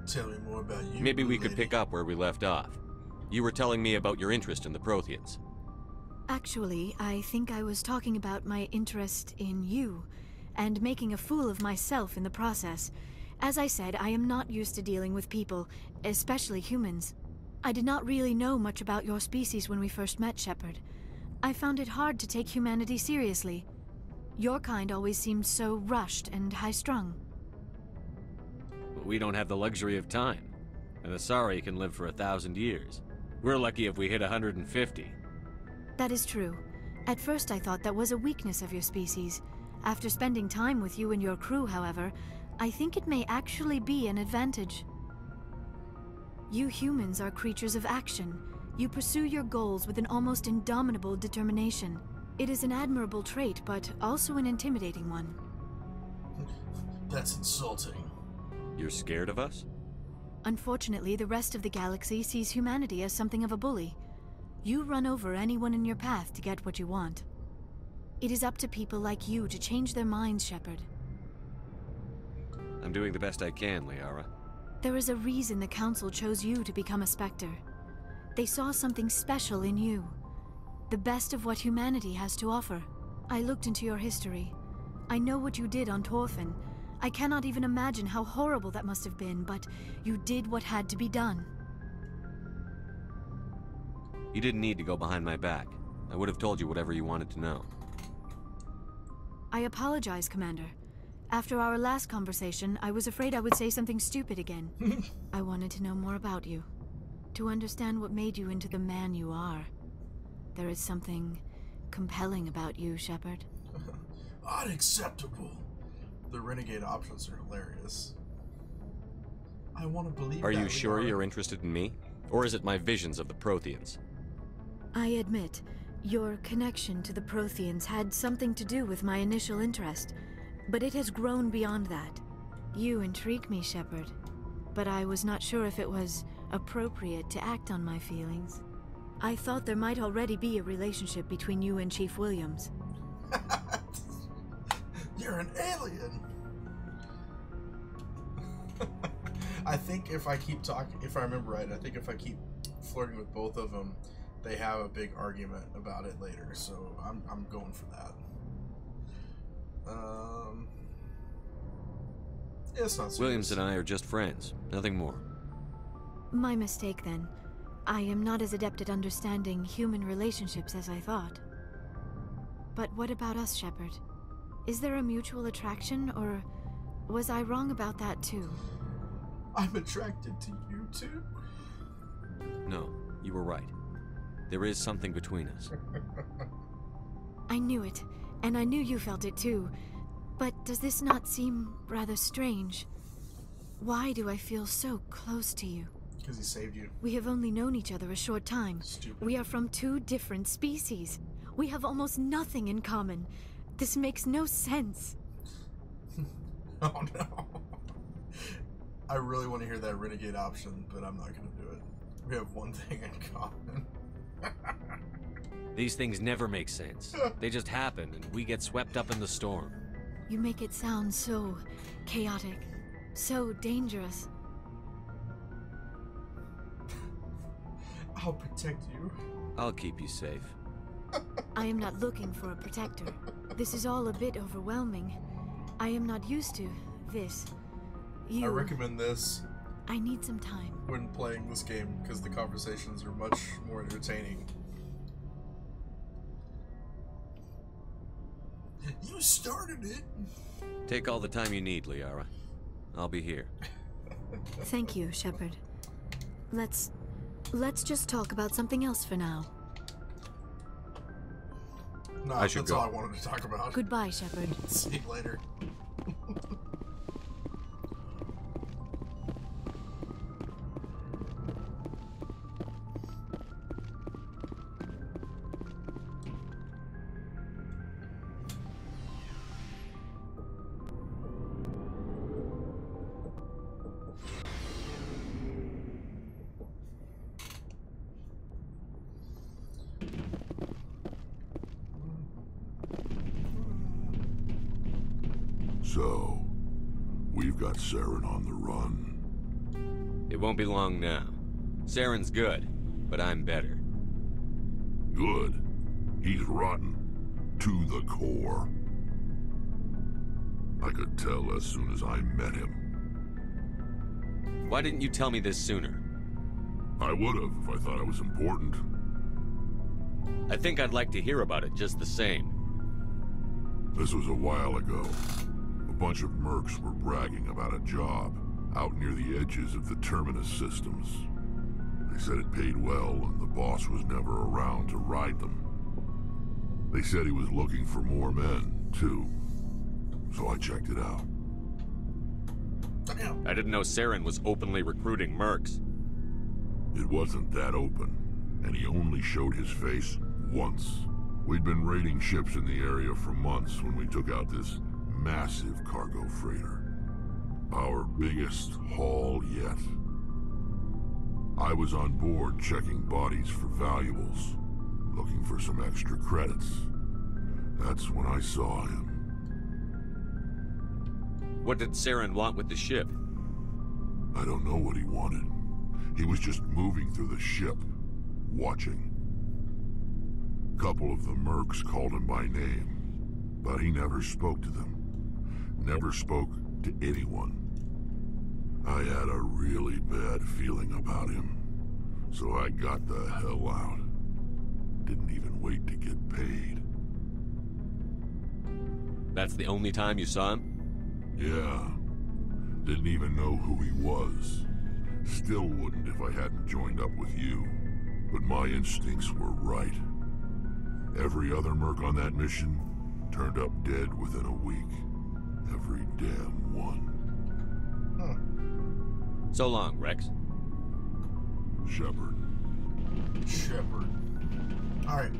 Tell me more about you. Maybe we could pick up where we left off. You were telling me about your interest in the Protheans. Actually, I think I was talking about my interest in you, and making a fool of myself in the process. As I said, I am not used to dealing with people, especially humans. I did not really know much about your species when we first met, Shepard. I found it hard to take humanity seriously. Your kind always seemed so rushed and high-strung. But we don't have the luxury of time. And Asari can live for 1,000 years. We're lucky if we hit 150. That is true. At first I thought that was a weakness of your species. After spending time with you and your crew, however, I think it may actually be an advantage. You humans are creatures of action. You pursue your goals with an almost indomitable determination. It is an admirable trait, but also an intimidating one. That's insulting. You're scared of us? Unfortunately, the rest of the galaxy sees humanity as something of a bully. You run over anyone in your path to get what you want. It is up to people like you to change their minds, Shepard. I'm doing the best I can, Liara. There is a reason the Council chose you to become a Spectre. They saw something special in you. The best of what humanity has to offer. I looked into your history. I know what you did on Torfin. I cannot even imagine how horrible that must have been, but you did what had to be done. You didn't need to go behind my back. I would have told you whatever you wanted to know. I apologize, Commander. After our last conversation, I was afraid I would say something stupid again. I wanted to know more about you. To understand what made you into the man you are. There is something compelling about you, Shepard. Unacceptable. The renegade options are hilarious. I want to believe. Are you sure you're interested in me? Or is it my visions of the Protheans? I admit, your connection to the Protheans had something to do with my initial interest, but it has grown beyond that. You intrigue me, Shepard, but I was not sure if it was appropriate to act on my feelings. I thought there might already be a relationship between you and Chief Williams. You're an alien! I think if I keep talking, if I remember right, I think if I keep flirting with both of them, they have a big argument about it later, so I'm going for that. Yeah, it's not serious. Williams and I are just friends, nothing more. My mistake, then. I am not as adept at understanding human relationships as I thought. But what about us, Shepard? Is there a mutual attraction, or was I wrong about that too? I'm attracted to you too? No, you were right. There is something between us. I knew it, and I knew you felt it too. But does this not seem rather strange? Why do I feel so close to you? Because he saved you. We have only known each other a short time. Stupid. We are from two different species. We have almost nothing in common. This makes no sense. Oh no. I really want to hear that renegade option, but I'm not going to do it. We have one thing in common. These things never make sense. They just happen, and we get swept up in the storm. You make it sound so chaotic, so dangerous. I'll protect you. I'll keep you safe. I am not looking for a protector. This is all a bit overwhelming. I am not used to this. I recommend this. I need some time. When playing this game, because the conversations are much more entertaining. You started it. Take all the time you need, Liara. I'll be here. Thank you, Shepard. Let's just talk about something else for now. No, I should that's go. all I wanted to talk about. Goodbye, Shepard. See you later. So, we've got Saren on the run. It won't be long now. Saren's good, but I'm better. Good? He's rotten. To the core. I could tell as soon as I met him. Why didn't you tell me this sooner? I would've if I thought it was important. I think I'd like to hear about it just the same. This was a while ago. A bunch of mercs were bragging about a job out near the edges of the Terminus systems. They said it paid well and the boss was never around to ride them. They said he was looking for more men, too. So I checked it out. I didn't know Saren was openly recruiting mercs. It wasn't that open, and he only showed his face once. We'd been raiding ships in the area for months when we took out this massive cargo freighter. Our biggest haul yet. I was on board checking bodies for valuables, looking for some extra credits. That's when I saw him. What did Saren want with the ship? I don't know what he wanted. He was just moving through the ship, watching. Couple of the mercs called him by name, but he never spoke to them. Never spoke to anyone. I had a really bad feeling about him, so I got the hell out. Didn't even wait to get paid. That's the only time you saw him? Yeah. Didn't even know who he was. Still wouldn't if I hadn't joined up with you. But my instincts were right. Every other merc on that mission turned up dead within a week. Every damn one. So long, Rex. Shepard. Alright.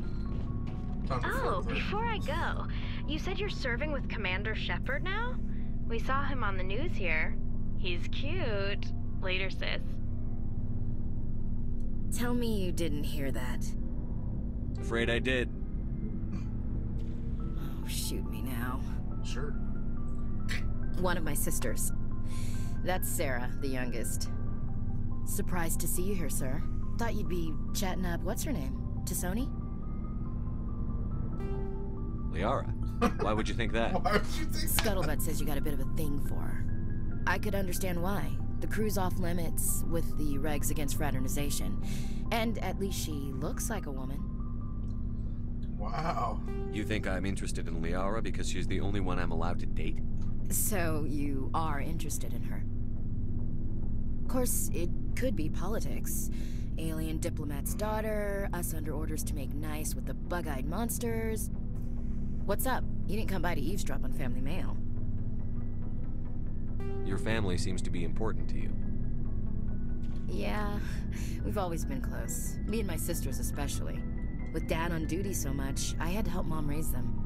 Oh, before I go, you said you're serving with Commander Shepard now? We saw him on the news here. He's cute. Later, sis. Tell me you didn't hear that. Afraid I did. Oh, shoot me now. Sure. One of my sisters. That's Sarah, the youngest. Surprised to see you here, sir. Thought you'd be chatting up, what's her name? T'Soni? Liara. Why would you think that? Why would you think Scuttlebutt says you got a bit of a thing for her. I could understand why. The crew's off limits with the regs against fraternization. And at least she looks like a woman. Wow. You think I'm interested in Liara because she's the only one I'm allowed to date? So you are interested in her. Of course, it could be politics. Alien diplomat's daughter, us under orders to make nice with the bug-eyed monsters. What's up? You didn't come by to eavesdrop on Family Mail. Your family seems to be important to you. Yeah, we've always been close. Me and my sisters especially. With Dad on duty so much, I had to help Mom raise them.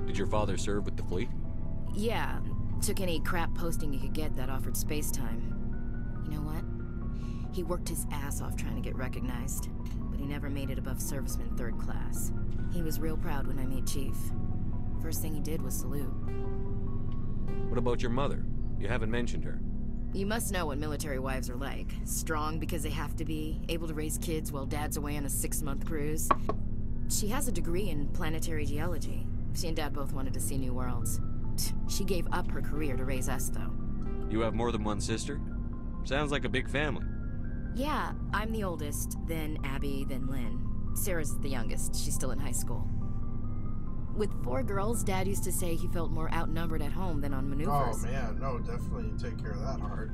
Did your father serve with the fleet? Yeah, took any crap posting he could get that offered space time. You know what? He worked his ass off trying to get recognized, but he never made it above serviceman 3rd class. He was real proud when I made Chief. First thing he did was salute. What about your mother? You haven't mentioned her. You must know what military wives are like. Strong because they have to be, able to raise kids while Dad's away on a 6-month cruise. She has a degree in planetary geology. She and Dad both wanted to see new worlds. She gave up her career to raise us, though. You have more than one sister? Sounds like a big family. Yeah, I'm the oldest, then Abby, then Lynn. Sarah's the youngest. She's still in high school. With 4 girls, Dad used to say he felt more outnumbered at home than on maneuvers. Oh man, no, definitely take care of that heart.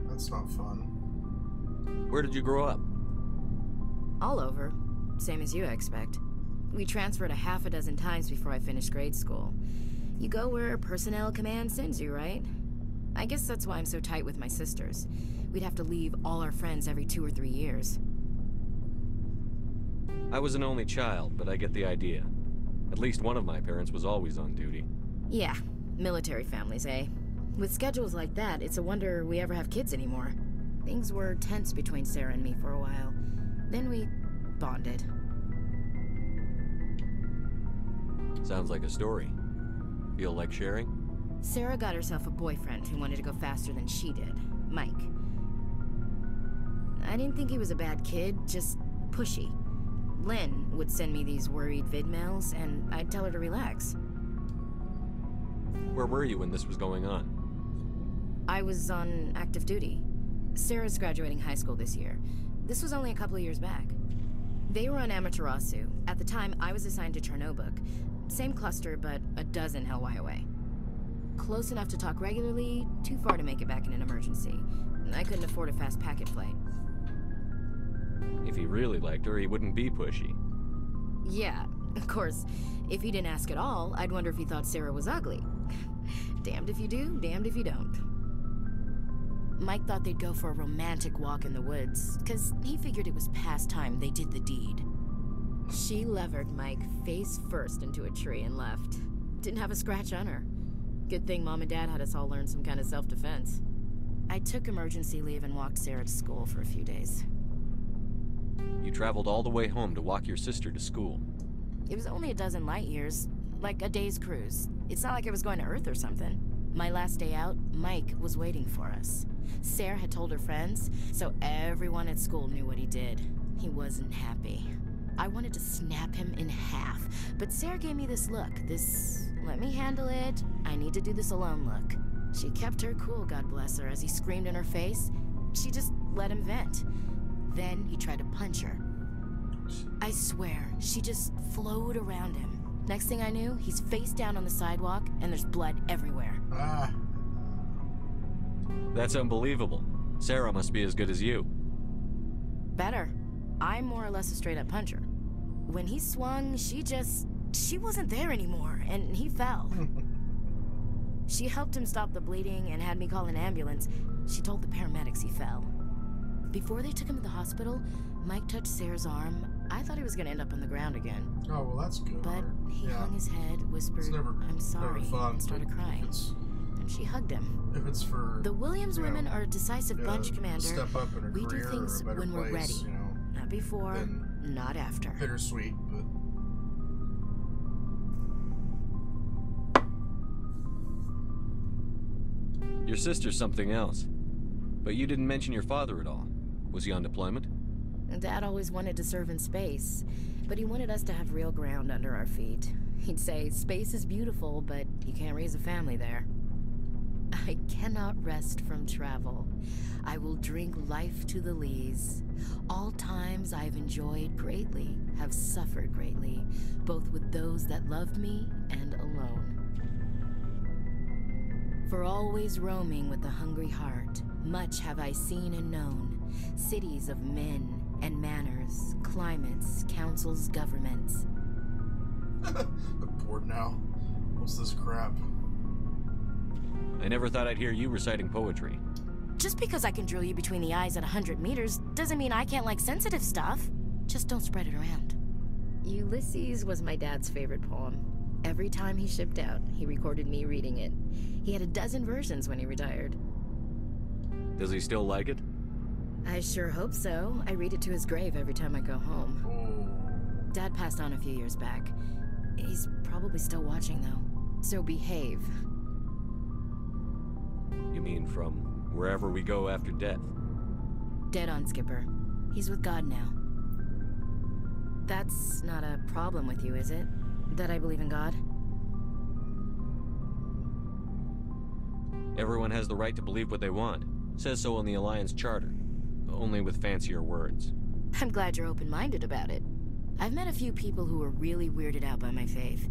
That's not fun. Where did you grow up? All over. Same as you, I expect. We transferred a half a dozen times before I finished grade school. You go where personnel command sends you, right? I guess that's why I'm so tight with my sisters. We'd have to leave all our friends every 2 or 3 years. I was an only child, but I get the idea. At least one of my parents was always on duty. Yeah, military families, eh? With schedules like that, it's a wonder we ever have kids anymore. Things were tense between Sarah and me for a while. Then we bonded. Sounds like a story. Feel like sharing? Sarah got herself a boyfriend who wanted to go faster than she did, Mike. I didn't think he was a bad kid, just pushy. Lynn would send me these worried vid mails, and I'd tell her to relax. Where were you when this was going on? I was on active duty. Sarah's graduating high school this year. This was only a couple of years back. They were on Amaterasu. At the time, I was assigned to Chernobog. Same cluster, but a dozen Hellwire away. Close enough to talk regularly, too far to make it back in an emergency. I couldn't afford a fast packet flight. If he really liked her, he wouldn't be pushy. Yeah, of course. If he didn't ask at all, I'd wonder if he thought Sarah was ugly. Damned if you do, damned if you don't. Mike thought they'd go for a romantic walk in the woods, because he figured it was past time they did the deed. She levered Mike face first into a tree and left. Didn't have a scratch on her. Good thing Mom and Dad had us all learn some kind of self-defense. I took emergency leave and walked Sarah to school for a few days. You traveled all the way home to walk your sister to school. It was only a dozen light years, like a day's cruise. It's not like I was going to Earth or something. My last day out, Mike was waiting for us. Sarah had told her friends, so everyone at school knew what he did. He wasn't happy. I wanted to snap him in half, but Sarah gave me this look, this let me handle it, I need to do this alone look. She kept her cool, God bless her, as he screamed in her face. She just let him vent. Then he tried to punch her. I swear, she just flowed around him. Next thing I knew, he's face down on the sidewalk, and there's blood everywhere. That's unbelievable. Sarah must be as good as you. Better. I'm more or less a straight-up puncher. When he swung, she wasn't there anymore, and he fell. She helped him stop the bleeding and had me call an ambulance. She told the paramedics he fell. Before they took him to the hospital, Mike touched Sarah's arm. I thought he was going to end up on the ground again. Oh, well, that's good. But he hung his head, whispered, "I'm sorry," and started crying. And she hugged him. If it's for... The Williams women are a decisive bunch, Commander. Step up in a we do career things or a better when we're place, ready. you know, not before, not after. Bittersweet, but... Your sister's something else. But you didn't mention your father at all. Was he on deployment? Dad always wanted to serve in space, but he wanted us to have real ground under our feet. He'd say, space is beautiful, but you can't raise a family there. I cannot rest from travel. I will drink life to the lees. All times I have enjoyed greatly, have suffered greatly, both with those that loved me and alone. For always roaming with a hungry heart, much have I seen and known, cities of men and manners, climates, councils, governments. I'm bored now. What's this crap? I never thought I'd hear you reciting poetry. Just because I can drill you between the eyes at 100 meters doesn't mean I can't like sensitive stuff. Just don't spread it around. Ulysses was my dad's favorite poem. Every time he shipped out, he recorded me reading it. He had a dozen versions when he retired. Does he still like it? I sure hope so. I read it to his grave every time I go home. Dad passed on a few years back. He's probably still watching, though. So behave. You mean from wherever we go after death? Dead on, Skipper. He's with God now. That's not a problem with you, is it? That I believe in God? Everyone has the right to believe what they want. Says so in the Alliance Charter. Only with fancier words. I'm glad you're open-minded about it. I've met a few people who were really weirded out by my faith.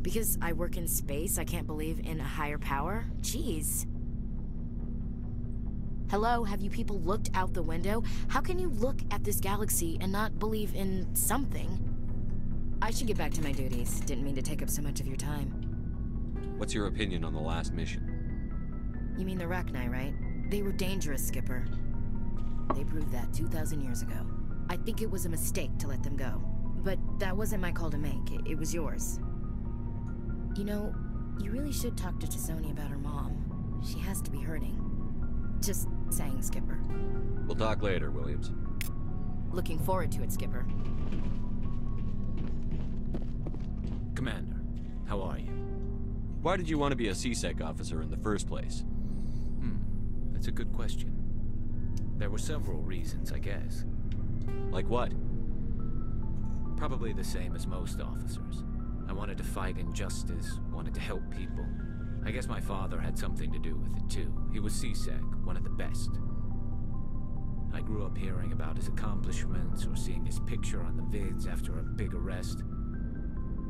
Because I work in space, I can't believe in a higher power? Jeez. Hello, have you people looked out the window? How can you look at this galaxy and not believe in something? I should get back to my duties. Didn't mean to take up so much of your time. What's your opinion on the last mission? You mean the Rachni, right? They were dangerous, Skipper. They proved that 2,000 years ago. I think it was a mistake to let them go. But that wasn't my call to make. It was yours. You know, you really should talk to T'Soni about her mom. She has to be hurting. Just saying, Skipper. We'll talk later, Williams. Looking forward to it, Skipper. Commander, how are you? Why did you want to be a C-Sec officer in the first place? That's a good question. There were several reasons, I guess. Like what? Probably the same as most officers. I wanted to fight injustice, wanted to help people. I guess my father had something to do with it too. He was C-Sec, one of the best. I grew up hearing about his accomplishments or seeing his picture on the vids after a big arrest.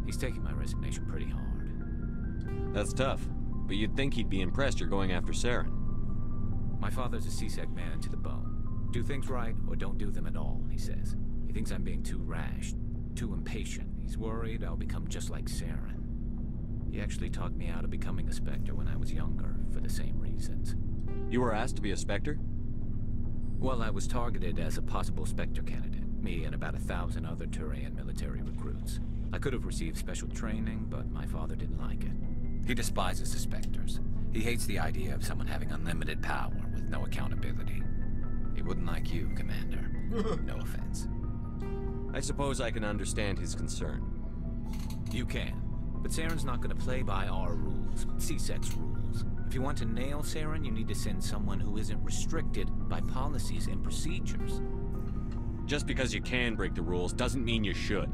He's taking my resignation pretty hard. That's tough, but you'd think he'd be impressed you're going after Saren. My father's a C-Sec man to the bone. Do things right or don't do them at all, he says. He thinks I'm being too rash, too impatient. He's worried I'll become just like Saren. He actually talked me out of becoming a Spectre when I was younger, for the same reasons. You were asked to be a Spectre? Well, I was targeted as a possible Spectre candidate. Me and about 1,000 other Turian military recruits. I could have received special training, but my father didn't like it. He despises the Spectres. He hates the idea of someone having unlimited power with no accountability. He wouldn't like you, Commander. No offense. I suppose I can understand his concern. You can. But Saren's not going to play by our rules, C-Sec's rules. If you want to nail Saren, you need to send someone who isn't restricted by policies and procedures. Just because you can break the rules doesn't mean you should.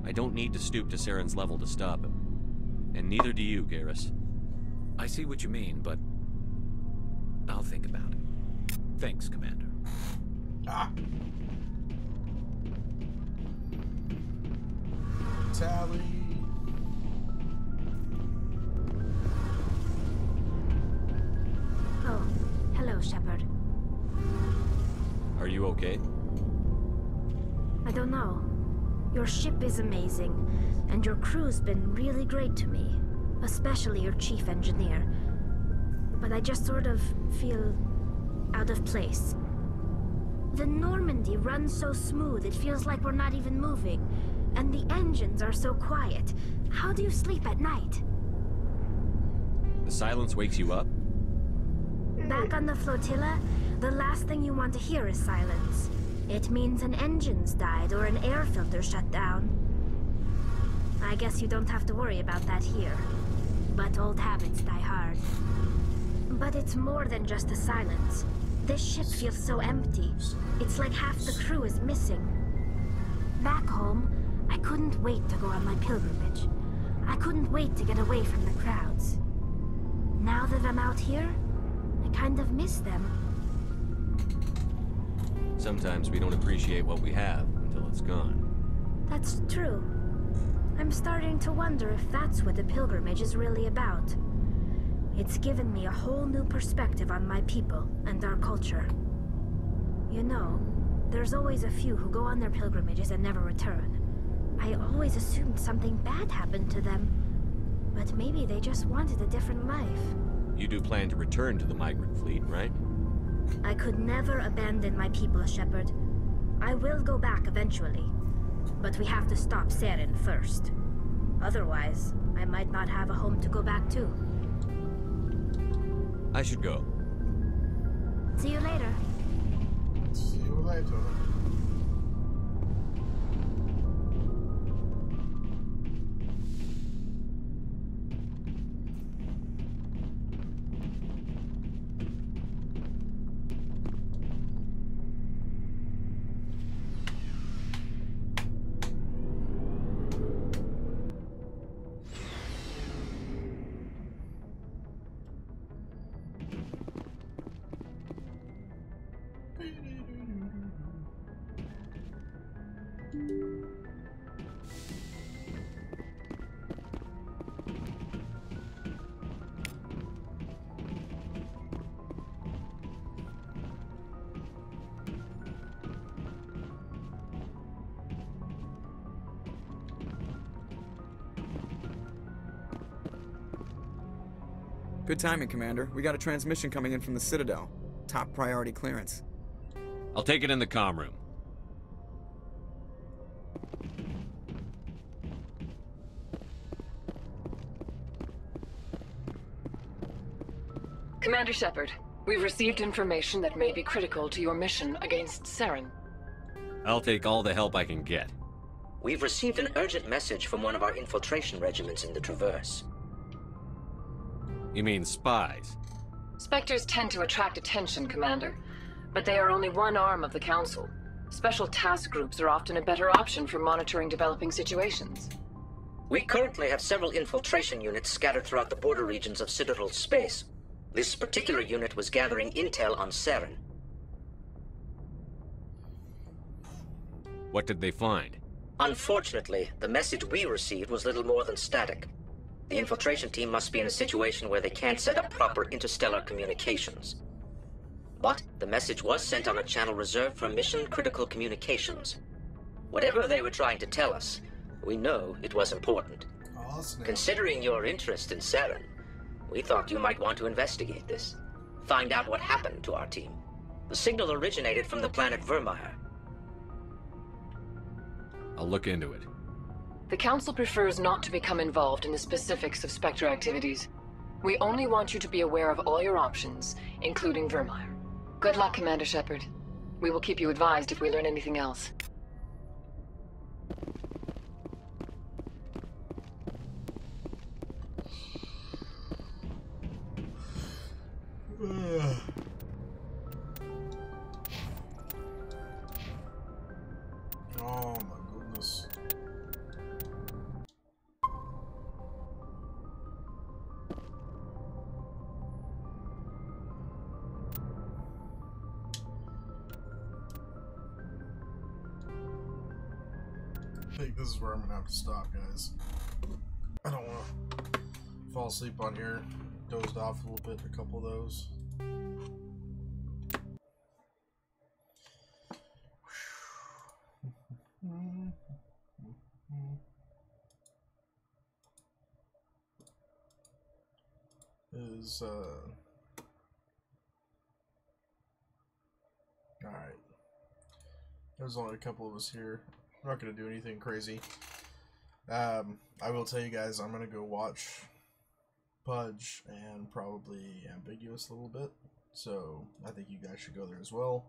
I don't need to stoop to Saren's level to stop him. And neither do you, Garrus. I see what you mean, but I'll think about it. Thanks, Commander. Tally. Oh, hello, Shepard. Are you okay? I don't know. Your ship is amazing, and your crew's been really great to me, especially your chief engineer. But I just sort of feel out of place. The Normandy runs so smooth it feels like we're not even moving, and the engines are so quiet. How do you sleep at night? The silence wakes you up? Back on the flotilla, the last thing you want to hear is silence. It means an engine's died or an air filter shut down. I guess you don't have to worry about that here. But old habits die hard. But it's more than just the silence. This ship feels so empty. It's like half the crew is missing. Back home, I couldn't wait to go on my pilgrimage. I couldn't wait to get away from the crowds. Now that I'm out here, I kind of miss them. Sometimes we don't appreciate what we have until it's gone. That's true. I'm starting to wonder if that's what the pilgrimage is really about. It's given me a whole new perspective on my people and our culture. You know, there's always a few who go on their pilgrimages and never return. I always assumed something bad happened to them. But maybe they just wanted a different life. You do plan to return to the migrant fleet, right? I could never abandon my people, Shepard. I will go back eventually. But we have to stop Saren first. Otherwise, I might not have a home to go back to. I should go. See you later. See you later. Good timing, Commander. We got a transmission coming in from the Citadel. Top priority clearance. I'll take it in the comm room. Commander Shepard, we've received information that may be critical to your mission against Saren. I'll take all the help I can get. We've received an urgent message from one of our infiltration regiments in the Traverse. You mean spies? Spectres tend to attract attention, Commander, but they are only one arm of the Council. Special task groups are often a better option for monitoring developing situations. We currently have several infiltration units scattered throughout the border regions of Citadel space. This particular unit was gathering intel on Saren. What did they find? Unfortunately, the message we received was little more than static. The infiltration team must be in a situation where they can't set up proper interstellar communications. But the message was sent on a channel reserved for mission-critical communications. Whatever they were trying to tell us, we know it was important. Awesome. Considering your interest in Saren, we thought you might want to investigate this. Find out what happened to our team. The signal originated from the planet Vermeer. I'll look into it. The Council prefers not to become involved in the specifics of Spectre activities. We only want you to be aware of all your options, including Vermeer. Good luck, Commander Shepard. We will keep you advised if we learn anything else. Oh my goodness. I think this is where I'm gonna have to stop, guys. I don't want to fall asleep on here. Dozed off a little bit, a couple of those. Alright. There's only a couple of us here. I'm not gonna do anything crazy. I will tell you guys, I'm gonna go watch Pudge and probably Ambiguous a little bit. So I think you guys should go there as well.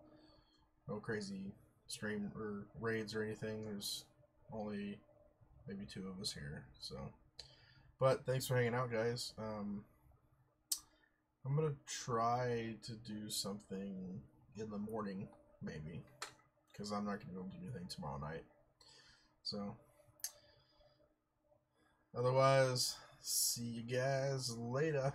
No crazy stream or raids or anything. There's only maybe 2 of us here. So, but thanks for hanging out, guys. I'm gonna try to do something in the morning, maybe, because I'm not gonna be able to do anything tomorrow night. So, otherwise, see you guys later.